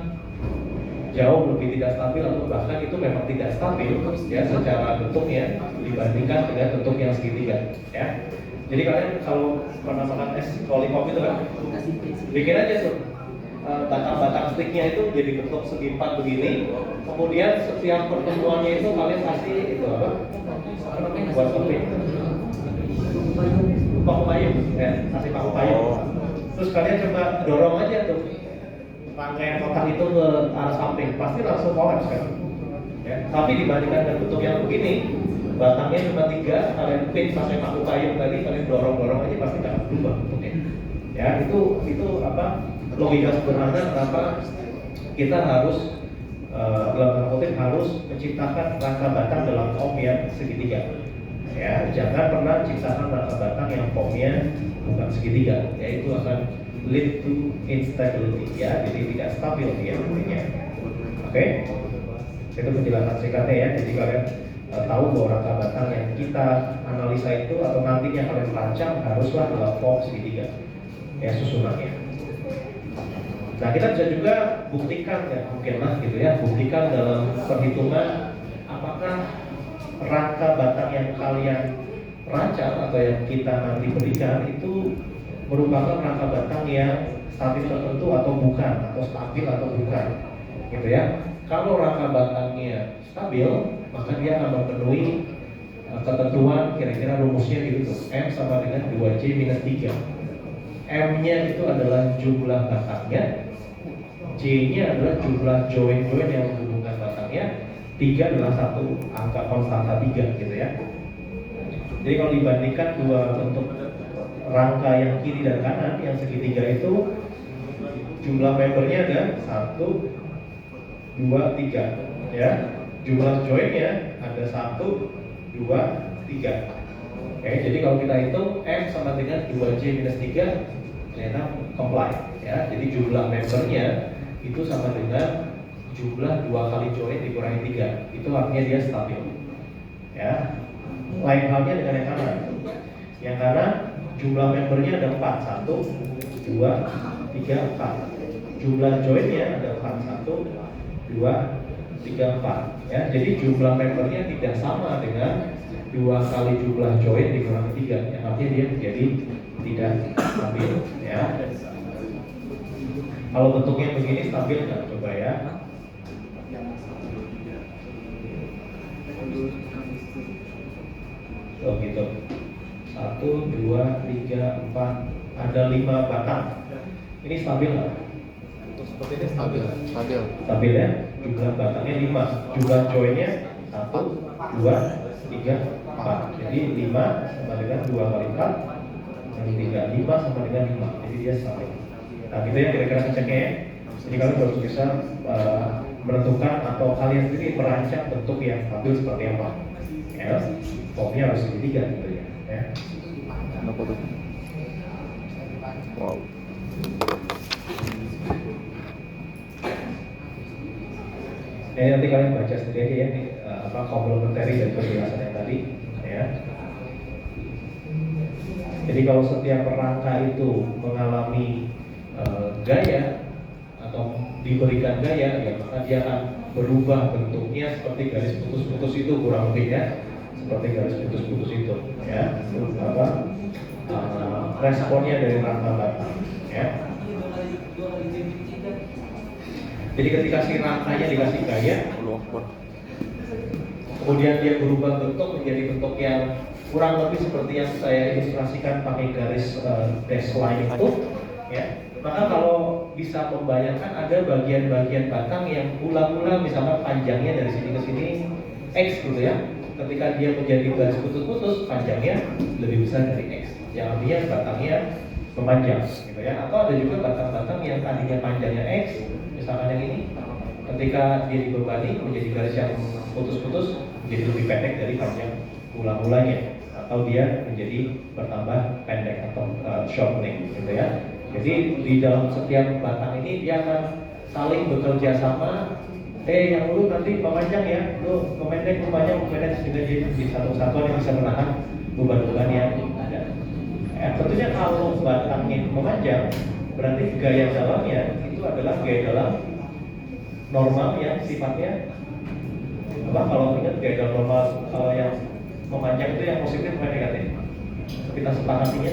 jauh lebih tidak stabil atau bahkan itu memang tidak stabil ya secara bentuknya dibandingkan dengan bentuk yang segitiga ya. Jadi kalian kalau pernah makan es lollipop itu kan, bikin aja tuh batang-batang sticknya itu jadi bentuk segi empat begini. Kemudian setiap pertemuannya itu kalian kasih itu apa? Apa namanya buat keping? Paku payung, ya kasih paku payung. Terus kalian coba dorong aja tuh rangkaian kotak itu ke arah samping, pasti langsung kolaps kan? Ya. Tapi dibandingkan dengan bentuk yang begini, batangnya cuma 3, kalian pin pakai paku payung tadi, kalian dorong aja pasti akan berubah bentuknya. Ya itu apa logika sederhana kenapa kita harus dalam tanda kutip harus menciptakan rangka batang dalam form yang segitiga. Ya jangan pernah ciptakan rangka batang yang formnya bukan segitiga, ya itu akan lead to instability ya, jadi tidak stabil dia nantinya. Oke, itu penjelasan singkatnya ya. Jadi kalian tahu bahwa rangka batang yang kita analisa itu atau nantinya kalian rancang haruslah dalam form segitiga ya susunannya. Nah kita bisa juga buktikan ya mungkinlah gitu ya, buktikan dalam perhitungan apakah rangka batang yang kalian rancang atau yang kita nanti berikan itu merupakan rangka batang yang stabil tertentu atau bukan, atau stabil atau bukan gitu ya. Kalau rangka batangnya stabil, maka dia akan memenuhi ketentuan kira-kira rumusnya gitu tuh, M sama dengan 2C minus 3. M-nya itu adalah jumlah batangnya, C-nya adalah jumlah join-join yang menghubungkan batangnya, 3 adalah satu angka konstanta 3 gitu ya. Jadi kalau dibandingkan dua bentuk rangka yang kiri dan kanan, yang segitiga itu jumlah membernya ada 1, 2, 3 ya. Jumlah joinnya ada 1, 2, 3. Oke, jadi kalau kita hitung M sama dengan 2C minus 3 ternyata comply ya. Jadi jumlah membernya itu sama dengan jumlah 2 kali join dikurangi 3. Itu artinya dia stabil ya. Lain halnya dengan yang kanan. Yang kanan jumlah membernya ada 4, 1, 2, 3, 4. Jumlah joinnya ada 4, 1, 2, 3, 4 ya. Jadi jumlah membernya tidak sama dengan 2 kali jumlah join dikurangi 3, yang artinya dia menjadi tidak stabil ya. Kalau bentuknya begini stabil nggak? Coba ya. Oh gitu. 1, 2, 3, 4, ada 5 batang. Ini stabil nggak? untuk seperti ini Stabil. stabil ya. Jumlah batangnya 5, jumlah joinnya 1, 2, 3, 4. Jadi 5 sama dengan 2 kali 4 dan 5 sama dengan 5. Jadi dia stabil. Nah gitu ya kira-kira ngeceknya ya. Jadi kalian harus bisa menentukan atau kalian sendiri merancang bentuk yang stabil seperti apa. Ya, formnya harus segitiga gitu ya. Kenapa tuh? Wow. Nanti kalian baca sendiri aja ya nih, komplementari dari penjelasan yang tadi ya. Jadi kalau setiap rangka itu mengalami gaya atau diberikan gaya, ya maka dia akan berubah bentuknya seperti garis putus-putus itu kurang lebih ya, seperti garis putus-putus itu ya. Responnya dari rangka batang ya. Jadi ketika si rangkanya dikasih gaya, kemudian dia berubah bentuk menjadi bentuk yang kurang lebih seperti yang saya ilustrasikan pakai garis dash line itu ya. Maka kalau bisa membayangkan ada bagian-bagian batang yang ulang-ulang, misalkan panjangnya dari sini ke sini X gitu ya. Ketika dia menjadi garis putus-putus, panjangnya lebih besar dari X. Yang artinya batangnya memanjang gitu ya. Atau ada juga batang-batang yang tadinya panjangnya X, misalkan yang ini, ketika dia dibebani menjadi garis yang putus-putus menjadi lebih pendek dari panjang ulang-ulangnya, atau dia menjadi bertambah pendek atau shortening gitu ya. Jadi di dalam setiap batang ini dia akan saling bekerja sama. Yang lu nanti memanjang ya, lu memendek, memendek sehingga dia di satu kesatuan yang bisa menahan beban-beban yang ada. Tentunya kalau batangnya memanjang, berarti gaya dalamnya itu adalah gaya dalam normal yang sifatnya apa? Kalau ingat gaya dalam normal kalau yang memanjang itu yang positif atau negatif? Kita sepakatinya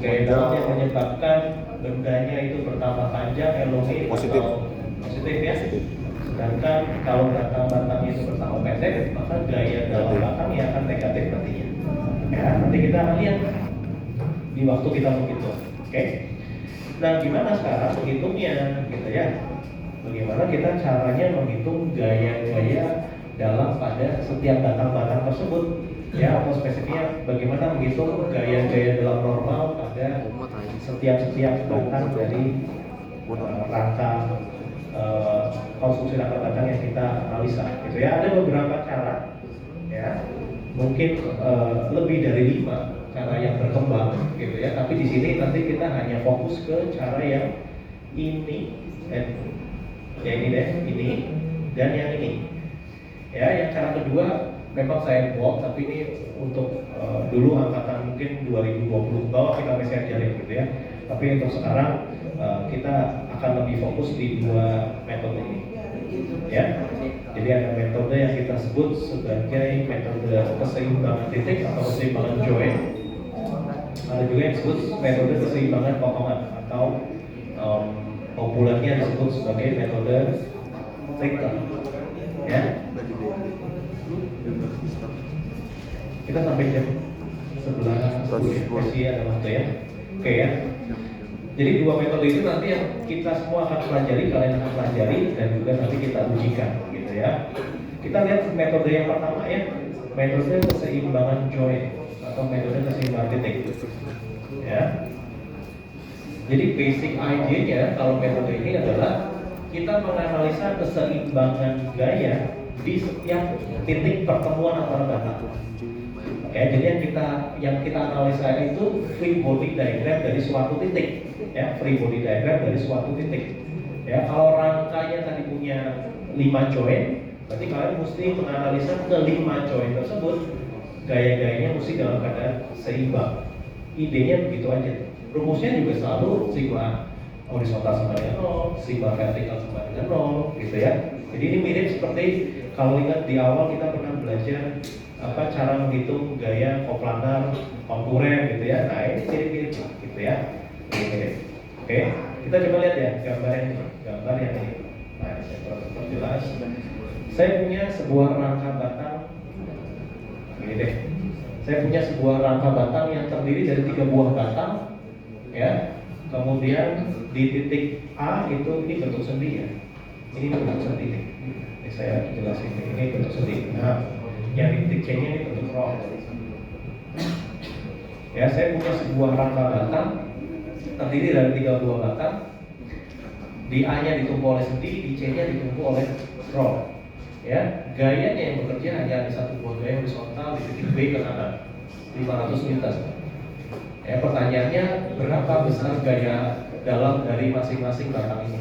gaya dalam yang menyebabkan bendanya itu bertambah panjang, elongate Positif. atau positif ya. Sedangkan kalau batang-batangnya itu bertambah pendek, maka gaya dalam batangnya akan negatif nantinya. Ya, nanti kita akan lihat di waktu kita menghitung. Oke. Nah, gimana sekarang menghitungnya gitu ya? Bagaimana kita caranya menghitung gaya-gaya dalam pada setiap batang-batang tersebut? Ya, atau spesifiknya bagaimana menghitung gaya-gaya dalam normal pada setiap batang dari rangka konstruksi rangka batang yang kita analisa gitu ya. Ada beberapa cara ya, mungkin lebih dari 5 cara yang berkembang gitu ya, tapi di sini nanti kita hanya fokus ke cara yang ini ini dan yang ini ya. Yang cara kedua memang saya buat, tapi ini untuk dulu angkatan mungkin 2020 bawah kita masih ajarin gitu ya. Tapi untuk sekarang kita akan lebih fokus di 2 metode ini ya. Jadi ada metode yang kita sebut sebagai metode keseimbangan titik atau keseimbangan join. Ada juga yang disebut metode keseimbangan potongan atau populernya disebut sebagai metode Richter ya. Kita sampai jam 11 masih ada waktu ya. Oke ya. Jadi 2 metode itu nanti yang kita semua akan pelajari, kalian akan pelajari dan juga nanti kita ujikan gitu ya. Kita lihat metode yang pertama ya, metode keseimbangan join atau metode keseimbangan titik ya. Jadi basic idenya kalau metode ini adalah kita menganalisa keseimbangan gaya di setiap titik pertemuan antara batang. Ya, jadi yang kita analisa itu free body diagram dari suatu titik. Ya, free body diagram dari suatu titik. Ya, kalau rangkanya tadi punya 5 join, berarti kalian mesti menganalisa ke-5 join tersebut gaya-gayanya mesti dalam keadaan seimbang. Idenya begitu aja. Rumusnya juga selalu sigma horizontal sama dengan 0, sigma vertikal sama dengan 0, gitu ya. Jadi ini mirip seperti kalau ingat di awal kita pernah belajar cara menghitung gaya koplanar konkuren gitu ya. Nah ini mirip-mirip gitu ya. Mirip. Oke, kita coba lihat ya gambar yang ini. Nah ini saya perjelas. Saya punya sebuah rangka batang. Ini deh. Saya punya sebuah rangka batang yang terdiri dari 3 buah batang, ya. Kemudian di titik A itu ini bentuk sendi ya. Ini bentuk sendi nih. Ini saya jelasin ini bentuk sendi. Nah, yang di titik C-nya ini bentuk roll. Ya, saya punya sebuah rangka batang terdiri dari 3 buah batang. Di A-nya ditumpu oleh sendi, di C-nya ditumpu oleh roll. Ya, gayanya yang bekerja hanya ada satu buah gaya horizontal di titik B ke kanan, 500 Newton. Ya, pertanyaannya berapa besar gaya dalam dari masing-masing batang ini?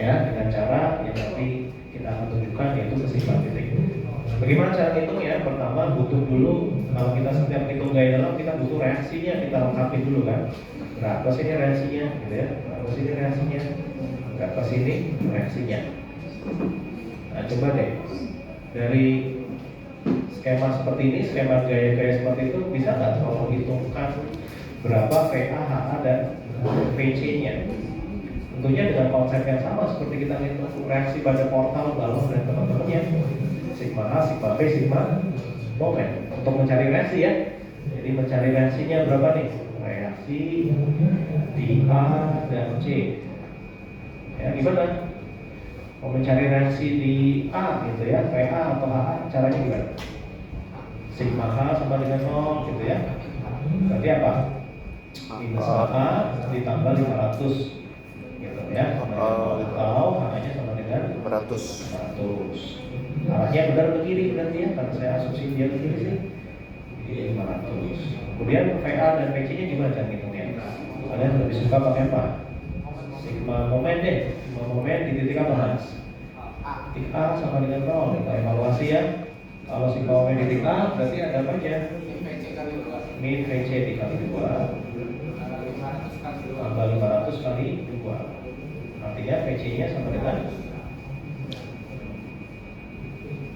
Ya, dengan cara yang nanti kita akan tunjukkan yaitu keseimbangan titik. Bagaimana cara hitungnya? Pertama butuh dulu, kalau kita setiap hitung gaya dalam kita butuh reaksinya, kita lengkapi dulu kan. Berapa sini reaksinya, gitu ya? Berapa sini reaksinya? Berapa sini reaksinya? Nah, coba deh dari skema seperti ini, skema gaya-gaya seperti itu bisa nggak tolong hitungkan berapa VA, HA dan VC-nya? Tentunya dengan konsep yang sama seperti kita hitung reaksi pada portal, balon dan teman-temannya. Sigma A, sigma B, sigma momen untuk mencari reaksi ya. Jadi mencari reaksinya berapa nih? Reaksi di A dan C. Ya, gimana? Mau mencari reaksi di A gitu ya, VA atau HA, caranya gimana? Sigma H sama dengan 0 gitu ya. Berarti apa? Minus A ditambah 500 gitu ya. Atau HA-nya sama dengan 500. Arahnya benar ke kiri berarti ya, karena saya asumsi dia ke kiri sih. Jadi 500. Kemudian VA dan VC-nya gimana cara ngitungnya? Kalian lebih suka pakai apa? Sigma momen deh. Sigma momen di titik apa mas? Titik A sama dengan 0. Kita evaluasi ya. Kalau sigma momen di titik A berarti ada apa aja? Min VC dikali 2 tambah 500 kali 2. Artinya VC-nya sama dengan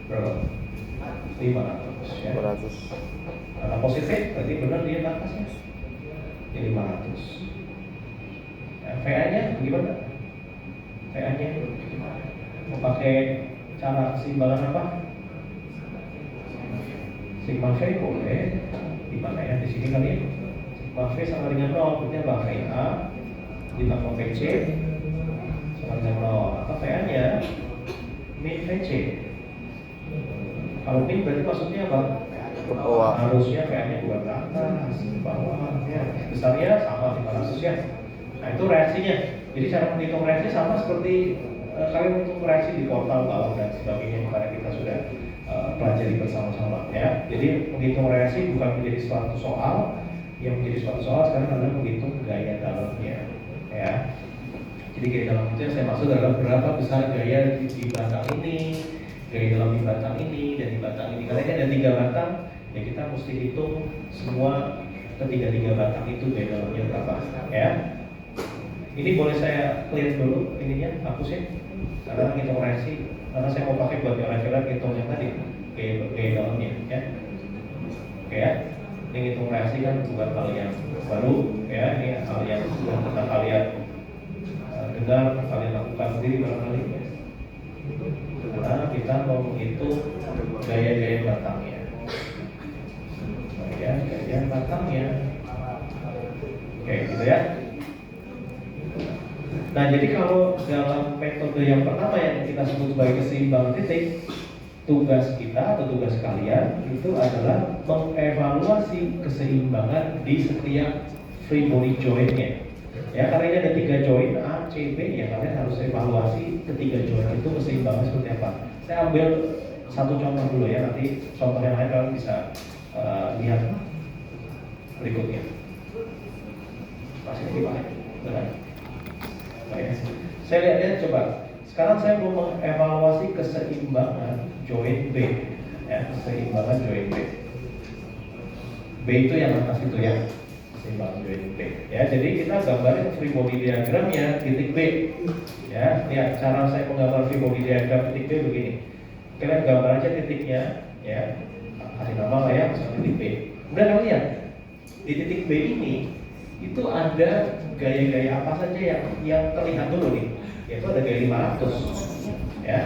berapa? 500 ya. 500. Karena positif berarti benar dia ke atasnya. Jadi 500. Nah, VA-nya bagaimana? VA-nya mau pakai cara keseimbangan apa? Sigma V boleh. Di mana ya? Di sini kali ya. Sigma V sama dengan 0, berarti apa? VA ditambah VC sama dengan 0. Atau VA-nya min VC. Kalau min berarti maksudnya apa? Ke bawah. Harusnya VA-nya bukan ke atas, ke bawah ya. Besarnya sama 500 ya. Nah itu reaksinya. Jadi cara menghitung reaksi sama seperti kalian menghitung reaksi di portal balon dan sebagainya yang kemarin kita sudah pelajari bersama-sama ya. Jadi menghitung reaksi bukan menjadi suatu soal, yang menjadi suatu soal sekarang adalah menghitung gaya dalamnya ya. Jadi gaya dalam itu yang saya maksud adalah berapa besar gaya di batang ini, gaya dalam di batang ini dan di batang ini. Karena ini ada 3 batang, ya kita mesti hitung semua ketiga-tiga batang itu gaya dalamnya berapa ya. Ini boleh saya clear dulu ininya, hapusin karena ngitung reaksi, karena saya mau pakai buat yang referensi hitung yang tadi gaya dalamnya ya. Oke ya, ini ngitung reaksi kan bukan hal yang baru ya, ini hal yang sudah pernah kalian dengar, kalian lakukan sendiri barangkali ya. Karena kita mau menghitung gaya-gaya batangnya. Gaya batangnya. Oke, gitu ya. Nah, jadi kalau dalam metode yang pertama yang kita sebut sebagai keseimbangan titik, tugas kita atau tugas kalian itu adalah mengevaluasi keseimbangan di setiap free body joint-nya. Ya, karena ini ada 3 join A, C, B, ya kalian harus evaluasi ketiga join itu keseimbangan seperti apa. Saya ambil satu contoh dulu ya, nanti contoh yang lain kalian bisa lihat berikutnya. Masih gimana? Benar. Baik. Saya lihat coba. Sekarang saya mau mengevaluasi keseimbangan join B. Ya, keseimbangan join B. B itu yang atas itu ya. Keseimbangan join B. Ya, jadi kita gambarin free body diagramnya titik B. Ya, lihat cara saya menggambar free body diagram titik B begini. Kalian gambar aja titiknya, ya. Kasih nama lah ya, misalnya titik B. Kemudian kalian lihat di titik B ini itu ada gaya-gaya apa saja yang terlihat dulu nih, yaitu ada gaya 500 ya.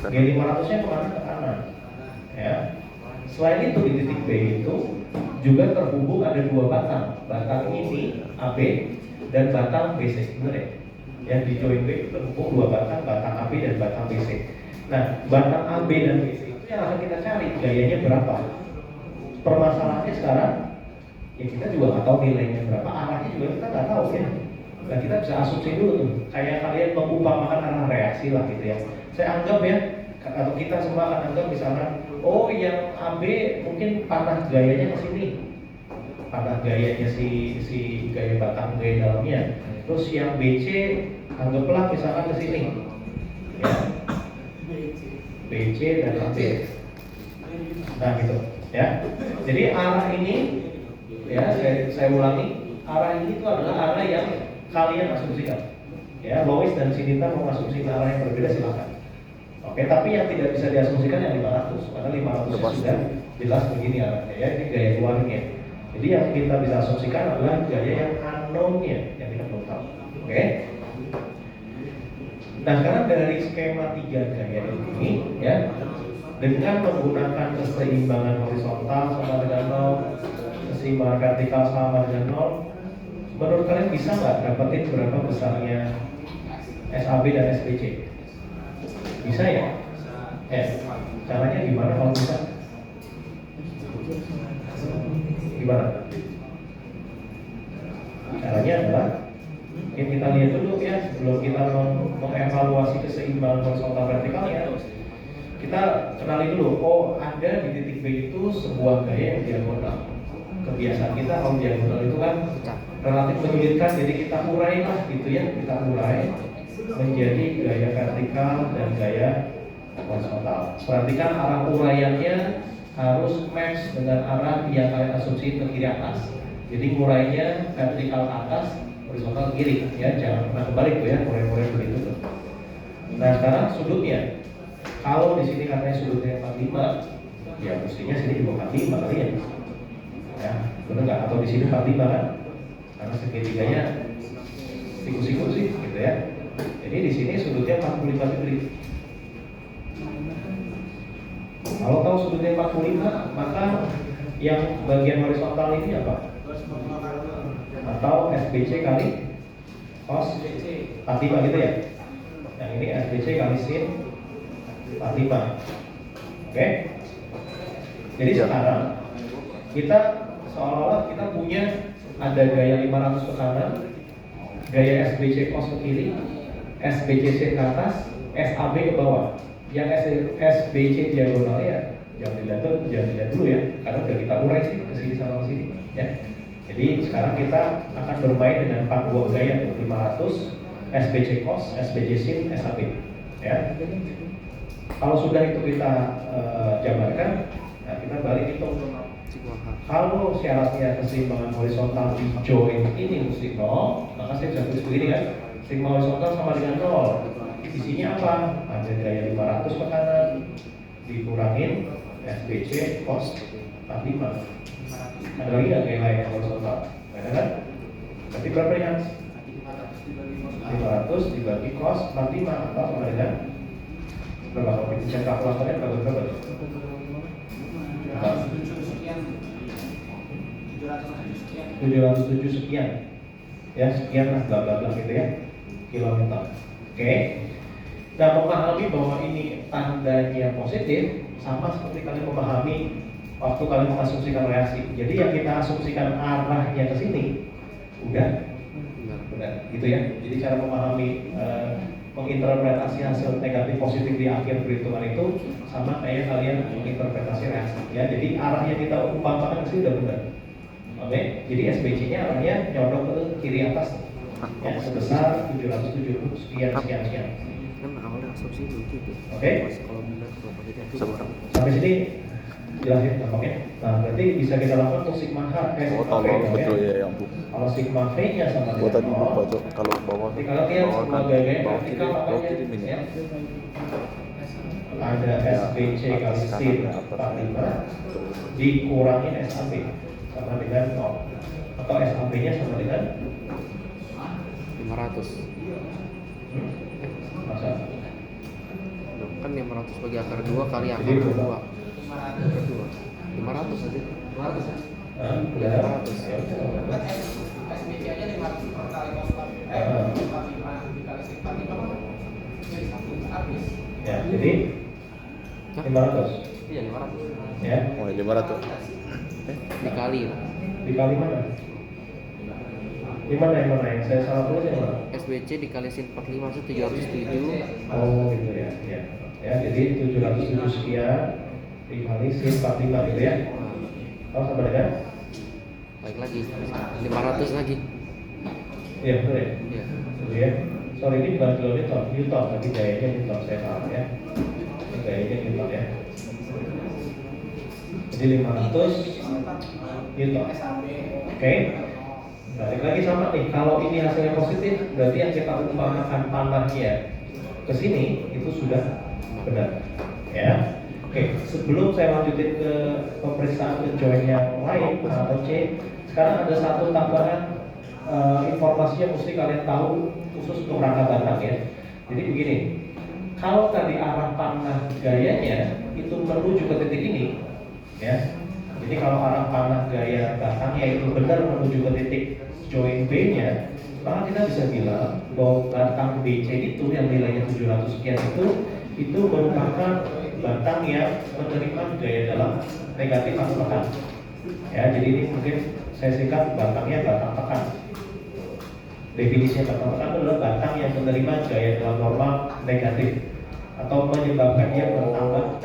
Gaya 500 nya kemana? Ke kanan ya. Selain itu di titik B itu juga terhubung ada 2 batang ini AB dan batang BC, benar ya? Yang di join B terhubung dua batang, batang AB dan batang BC. Nah, batang AB dan BC itu yang akan kita cari gayanya berapa. Permasalahannya sekarang, ya kita juga nggak tahu nilainya berapa, arahnya juga kita nggak tahu ya. Nah, kita bisa asumsi dulu tuh, kayak kalian mengumpamakan arah reaksi lah gitu ya. Saya anggap ya, atau kita semua akan anggap misalnya, oh yang AB mungkin panah gayanya ke sini, panah gayanya si gaya batang gaya dalamnya. Terus yang BC anggaplah misalkan ke sini, ya. BC dan AB. Nah gitu, ya. Jadi arah ini, ya saya ulangi, arah ini itu adalah arah yang kalian asumsikan. Ya, Lois dan Sinita mau asumsikan arah yang berbeda silakan. Oke, tapi yang tidak bisa diasumsikan yang 500, karena 500 sudah jelas begini arahnya, ya. Ini gaya keluarnya. Jadi yang kita bisa asumsikan adalah gaya yang unknown-nya, yang kita belum tahu. Oke. Nah, sekarang dari skema 3 gaya ini, ya, dengan menggunakan keseimbangan horizontal sama dengan 0, keseimbangan vertikal sama dengan 0, menurut kalian bisa nggak dapetin berapa besarnya SAB dan SBC? Bisa ya? Caranya gimana kalau bisa? Gimana? Caranya adalah, mungkin kita lihat dulu ya, sebelum kita mengevaluasi keseimbangan horizontal vertikalnya, kita kenali dulu, oh ada di titik B itu sebuah gaya yang diagonal. Kebiasaan kita kalau diagonal itu kan relatif menyulitkan, jadi kita urai lah gitu ya, kita urai menjadi gaya vertikal dan gaya horizontal. Perhatikan arah uraiannya harus match dengan arah yang kalian asumsi ke kiri atas. Jadi urainya vertikal ke atas, horizontal ke kiri, ya jangan pernah kebalik tuh ya, urai-urai begitu tuh. Nah sekarang sudutnya, kalau di sini katanya sudutnya 45, ya mestinya sini juga 45 kali ya. Ya, benar nggak? Atau di sini 45 kan? Karena segitiganya siku-siku sih, gitu ya. Jadi di sini sudutnya 45 degree. Kalau tahu sudutnya 45, maka yang bagian horizontal ini apa? Atau SBC kali cos 45 gitu ya. Yang ini SBC kali sin 45. Oke? Jadi sekarang kita seolah-olah kita punya ada gaya 500 ke kanan, gaya SBC cos ke kiri, SBCC ke atas, SAB ke bawah. Yang SBC diagonal ya jangan dilihat dulu ya, karena udah kita urai sih ke sini sama ke sini ya. Jadi sekarang kita akan bermain dengan 4 buah gaya, 500, SBC cos, SBC sin, SAB ya. Kalau sudah itu kita jabarkan, nah kita balik hitung. Kalau syaratnya keseimbangan horizontal di join ini mesti 0, maka saya bisa tulis begini kan, sigma horizontal sama dengan 0. Isinya apa? Ada gaya 500 ke kanan dikurangin SBC cos 45. Ada lagi nggak gaya lain horizontal? Nggak ada kan? Berarti berapa ya? 500 dibagi cos 45 atau sama dengan berapa? Kalau kita cek kalkulatornya berapa? 707 sekian ya, sekian lah bla bla bla gitu ya, kilometer. Oke. Nah, memahami bahwa ini tandanya positif sama seperti kalian memahami waktu kalian mengasumsikan reaksi. Jadi yang kita asumsikan arahnya ke sini udah gitu ya. Jadi cara memahami menginterpretasi hasil negatif positif di akhir perhitungan itu sama kayak kalian menginterpretasi reaksi ya. Jadi arahnya kita umpamakan ke sini udah benar. Oke, jadi SBC-nya arahnya nyodok ke kiri atas ya, sebesar 770 sekian. Kan awalnya asumsi begitu. Oke. Kalau benar kalau positif itu sampai sini jelasin gampangnya. Nah, berarti bisa kita lakukan untuk sigma H. Betul ya yang bu. Kalau sigma V-nya sama dengan Tadi lupa tuh kalau bawah. Jadi kalau lihat semua gaya bawah kiri, vertikal bawah makanya kiri ya. Ada SBC kali sin 45 dikurangin SAB sama dengan 0, atau SAB-nya sama dengan 500. Masa? Kan 500 bagi akar 2 kali akar Jadi 2. berapa? 500 aja. 500 ya? Udah. 500. Ya, SBC aja 500 per kali kos 45 dikali 45 kan jadi satu habis. Ya, jadi 500. Iya 500. Ya, Oh, 500. Dikali dikali mana? Di mana yang saya salah tulis yang mana? SBC dikaliin 45 itu 707. Oh gitu ya, ya. Ya, jadi 707 sekian dikali sin 45 gitu ya. Oh sama dengan? Baik lagi 500 lagi. Iya betul ya. Iya. Betul ya. Sorry ini bukan kilonewton, Newton, tapi gayanya Newton saya salah ya. Ini gayanya Newton ya. Jadi 500 Newton. Oke. Balik lagi sama nih, kalau ini hasilnya positif, berarti yang kita umpamakan panahnya ke sini itu sudah benar. Ya. Oke, sebelum saya lanjutin ke pemeriksaan ke join yang lain atau C, sekarang ada satu tambahan informasi yang mesti kalian tahu khusus untuk rangka batang ya. Jadi begini, kalau tadi arah panah gayanya itu menuju ke titik ini, ya. Jadi kalau arah panah gaya batangnya itu benar menuju ke titik join B-nya, maka kita bisa bilang bahwa batang BC itu yang nilainya 700 sekian itu merupakan batang yang menerima gaya dalam negatif atau tekan. Ya, jadi ini mungkin saya singkat batangnya batang tekan. Definisinya batang tekan adalah batang yang menerima gaya dalam normal negatif atau menyebabkan dia bertambah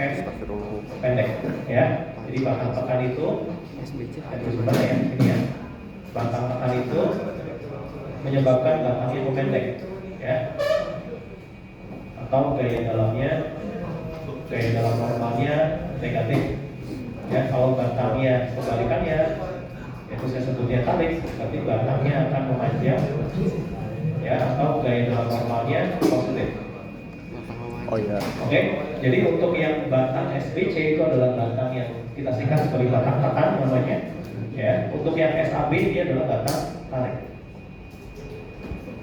pendek. Ya, jadi batang tekan itu SBC sebenarnya ya, ini ya. Batang tekan itu menyebabkan batangnya memendek, ya, atau gaya dalam normalnya negatif. Ya, kalau batangnya kebalikannya, itu saya sebutnya tarik, berarti batangnya akan memanjang, ya, atau gaya dalam normalnya positif. Oh iya. Oke, jadi untuk yang batang SBC itu adalah batang yang kita singkat sebagai batang tekan namanya. Ya, untuk yang SAB dia adalah batang tarik.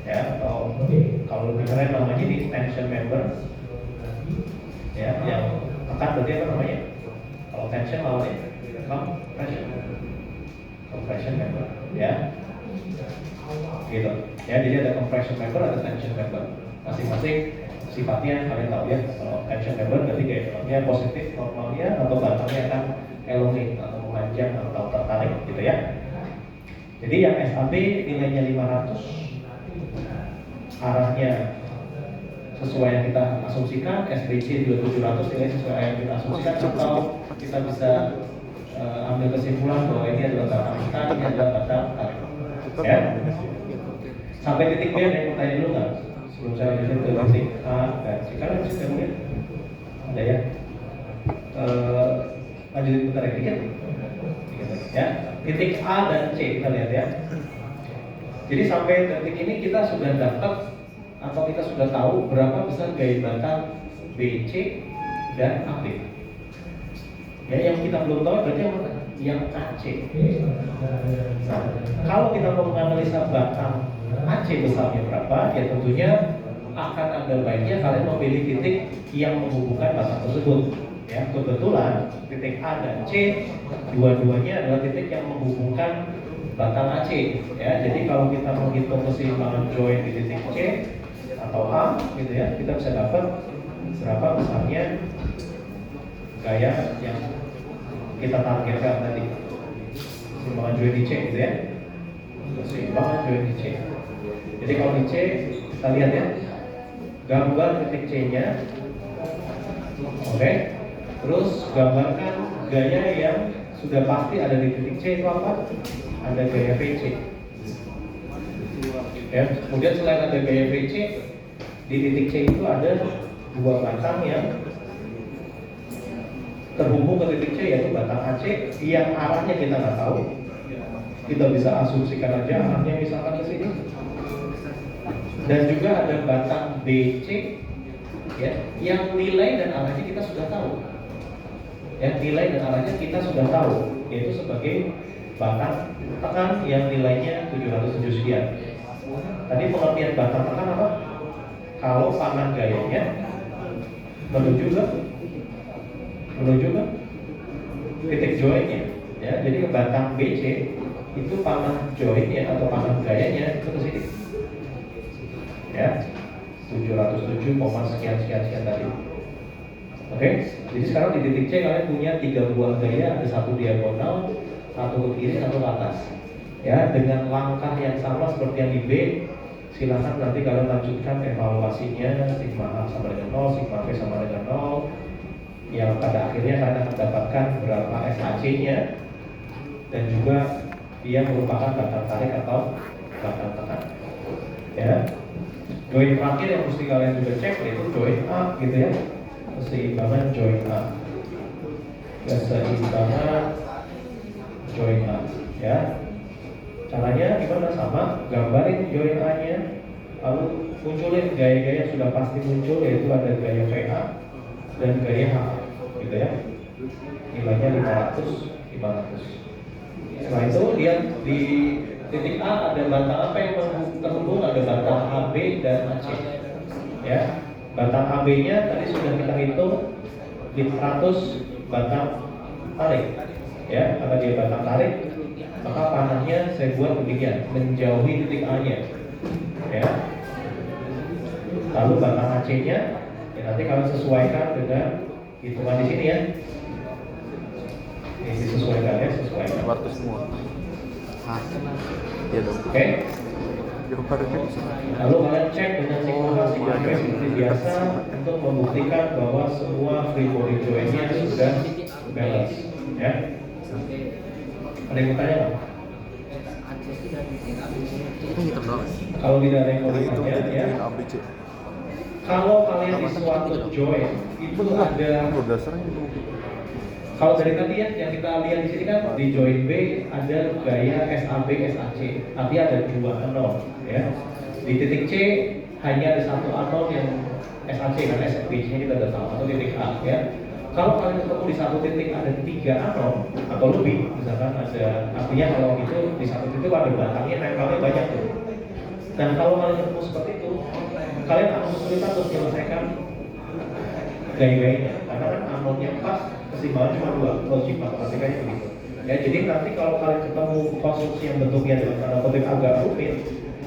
Ya, atau kalau lebih keren namanya di tension member. Ya, yang tekan berarti apa namanya? Kalau tension lawannya compression member. Ya, gitu. Ya, jadi ada compression member, ada tension member. Masing-masing sifatnya kalian tahu ya. Kalau tension member berarti gaya dalamnya positif normalnya atau batangnya akan elongate atau memanjang atau tertarik gitu ya. Jadi yang SAB nilainya 500, arahnya sesuai yang kita asumsikan, SBC juga 700 nilai sesuai yang kita asumsikan, atau kita bisa ambil kesimpulan bahwa ini adalah batang tekan, ini adalah batang tarik. Ya. Sampai titik B ada yang mau tanya dulu nggak? Sebelum saya lanjutin ke titik A dan C. Kalian bisa mungkin ada ya. Lanjutin bentar ya, dikit. Ya, titik A dan C kita lihat ya. Jadi sampai titik ini kita sudah dapat atau kita sudah tahu berapa besar gaya batang BC dan AB. Ya, yang kita belum tahu berarti yang mana? Yang AC. Nah, kalau kita mau menganalisa batang AC besarnya berapa, ya tentunya akan ada baiknya kalian memilih titik yang menghubungkan batang tersebut. Ya, kebetulan titik A dan C dua-duanya adalah titik yang menghubungkan batang AC. Ya, jadi kalau kita menghitung keseimbangan join di titik C atau A, gitu ya, kita bisa dapat berapa besarnya gaya yang kita targetkan tadi. Keseimbangan join di C, gitu ya. Keseimbangan join di C. Jadi kalau di C kita lihat ya, gambar titik C-nya, oke. Terus gambarkan gaya yang sudah pasti ada di titik C itu apa? Ada gaya VC. Ya, kemudian selain ada gaya VC, di titik C itu ada dua batang yang terhubung ke titik C, yaitu batang AC yang arahnya kita nggak tahu. Kita bisa asumsikan aja arahnya misalkan ke sini. Dan juga ada batang BC, ya, yang nilai dan arahnya kita sudah tahu. Ya, nilai dan arahnya kita sudah tahu, yaitu sebagai batang tekan yang nilainya 707 sekian. Tadi pengertian batang tekan apa? Kalau panah gayanya menuju ke titik joinnya, ya. Jadi ke batang BC itu panah joinnya atau panah gayanya itu ke sini. Ya, 707, sekian tadi. Oke, jadi sekarang di titik C kalian punya 3 buah gaya, ada satu diagonal, satu ke kiri, satu ke atas. Ya, dengan langkah yang sama seperti yang di B, silahkan nanti kalian lanjutkan evaluasinya, sigma A sama dengan 0, sigma V sama dengan 0, yang pada akhirnya kalian akan dapatkan berapa SAC-nya, dan juga dia merupakan batang tarik atau batang tekan. Ya, join terakhir yang mesti kalian juga cek yaitu join A, gitu ya. Keseimbangan join A, keseimbangan join A, ya. Caranya gimana? Sama, gambarin join A nya, lalu munculin gaya-gaya yang sudah pasti muncul, yaitu ada gaya VA dan gaya H, gitu ya. Nilainya 500, 500. Setelah itu lihat di titik A ada batang apa yang terhubung, ada batang AB dan AC, ya. Batang AB-nya tadi sudah kita hitung 500 batang tarik, ya. Karena dia batang tarik, maka panahnya saya buat demikian, menjauhi titik A-nya, ya. Lalu batang AC-nya, ya nanti kalian sesuaikan dengan hitungan di sini, ya. Ini disesuaikan, ya, sesuaikan. 500 semua. Iya dong. Oke. Gambarnya. Lalu kalian cek dengan sigma H, sigma V seperti biasa untuk membuktikan bahwa semua free body joint-nya sudah balance, ya. Ada yang bertanya nggak? Itu hitam doang. Kalau tidak ada yang mau Itu bertanya, ya. ABC. Kalau kalian di suatu joint itu ada, dasarnya itu. kalau dari tadi ya yang kita lihat di sini kan di joint B ada gaya SAB SAC, tapi ada 2 anon, ya. Di titik C hanya ada 1 anon yang SAC, karena SAB-nya kita udah tahu, atau titik A, ya. Kalau kalian ketemu di satu titik ada 3 anon atau lebih, misalkan ada, artinya kalau itu di satu titik ada batangnya nempelnya banyak tuh. Dan kalau kalian ketemu seperti itu, kalian akan kesulitan untuk menyelesaikan gaya-gayanya, karena kan anonnya pas, keseimbangan cuma 2, logik matematikanya begitu. Ya, jadi nanti kalau kalian ketemu konstruksi yang bentuknya dengan tanda kutip agak rumit,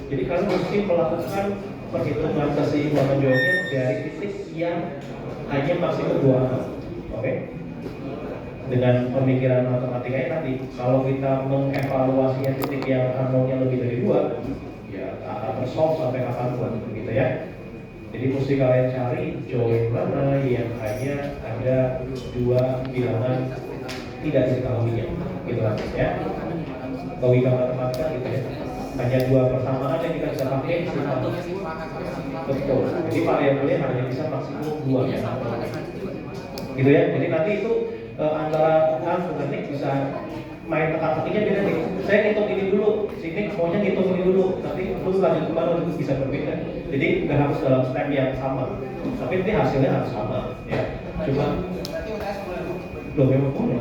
jadi kalian mesti melakukan perhitungan keseimbangan joinnya dari titik yang hanya maksimum 2 anon. Oke? Dengan pemikiran matematikanya tadi, kalau kita mengevaluasinya titik yang anonnya lebih dari 2, ya akan tersolve sampai kapanpun, begitu ya. Jadi mesti kalian cari join mana yang hanya ada 2 bilangan tidak diketahuinya, gitu kan, ya. Logika matematika gitu ya. Hanya 2 persamaan yang kita bisa pakai sama. Betul. Jadi variabelnya hanya bisa maksimum 2 ya. Gitu ya. Jadi nanti itu antara nanti bisa main teka-tekinya beda nih. Saya ngitung ini dulu, sini maunya ngitung ini dulu, nanti terus lanjut kemana itu bisa berbeda. Jadi nggak harus dalam step yang sama, tapi nanti hasilnya harus sama, ya. Cuma belum memang boleh.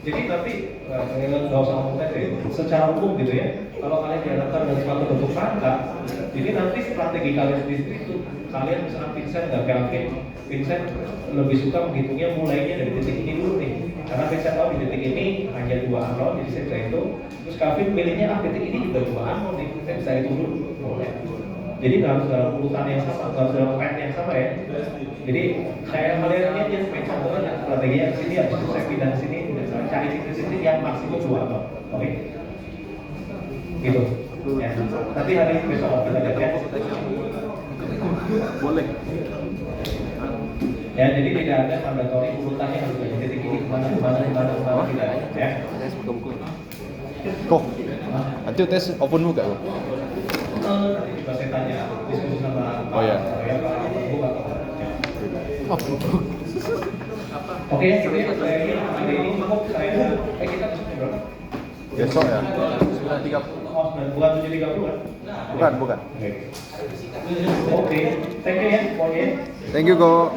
Jadi nanti nggak usah ngomong tadi. Secara umum gitu ya, kalau kalian dihadapkan dengan suatu bentuk rangka, jadi nanti strategi kalian sendiri itu, kalian misalkan Vincent nggak Kelvin, Vincent lebih suka menghitungnya mulainya dari titik ini dulu nih, karena Vincent tahu di titik ini hanya 2 anon, jadi saya bisa hitung. Terus Kelvin pilihnya titik ini juga 2 anon nih, saya bisa hitung dulu, boleh. Jadi nggak harus dalam urutan yang sama, nggak harus dalam pattern yang sama ya. Jadi saya kalian ini aja sebagai contohnya strateginya ke sini, habis itu saya pindah ke sini, dan cari titik-titik yang maksimum 2 anon, oke? Gitu. Ya. Nanti hari besok kita lihat ya. Boleh. Ya, jadi tidak ada mandatori urutannya harus dari titik ini kemana tidak ada, ya. Saya buka buku. Kok? Nanti tes open book gak? Nanti juga saya tanya diskusi sama Oh, ya. buka. Open book. Oke, gitu ya. Saya ini hari ini cukup saya. Kita besok berapa? Besok ya? 9.30. Oh, bukan 7.30 kan? Bukan. Oke. Thank you ya semuanya. Thank you, Ko.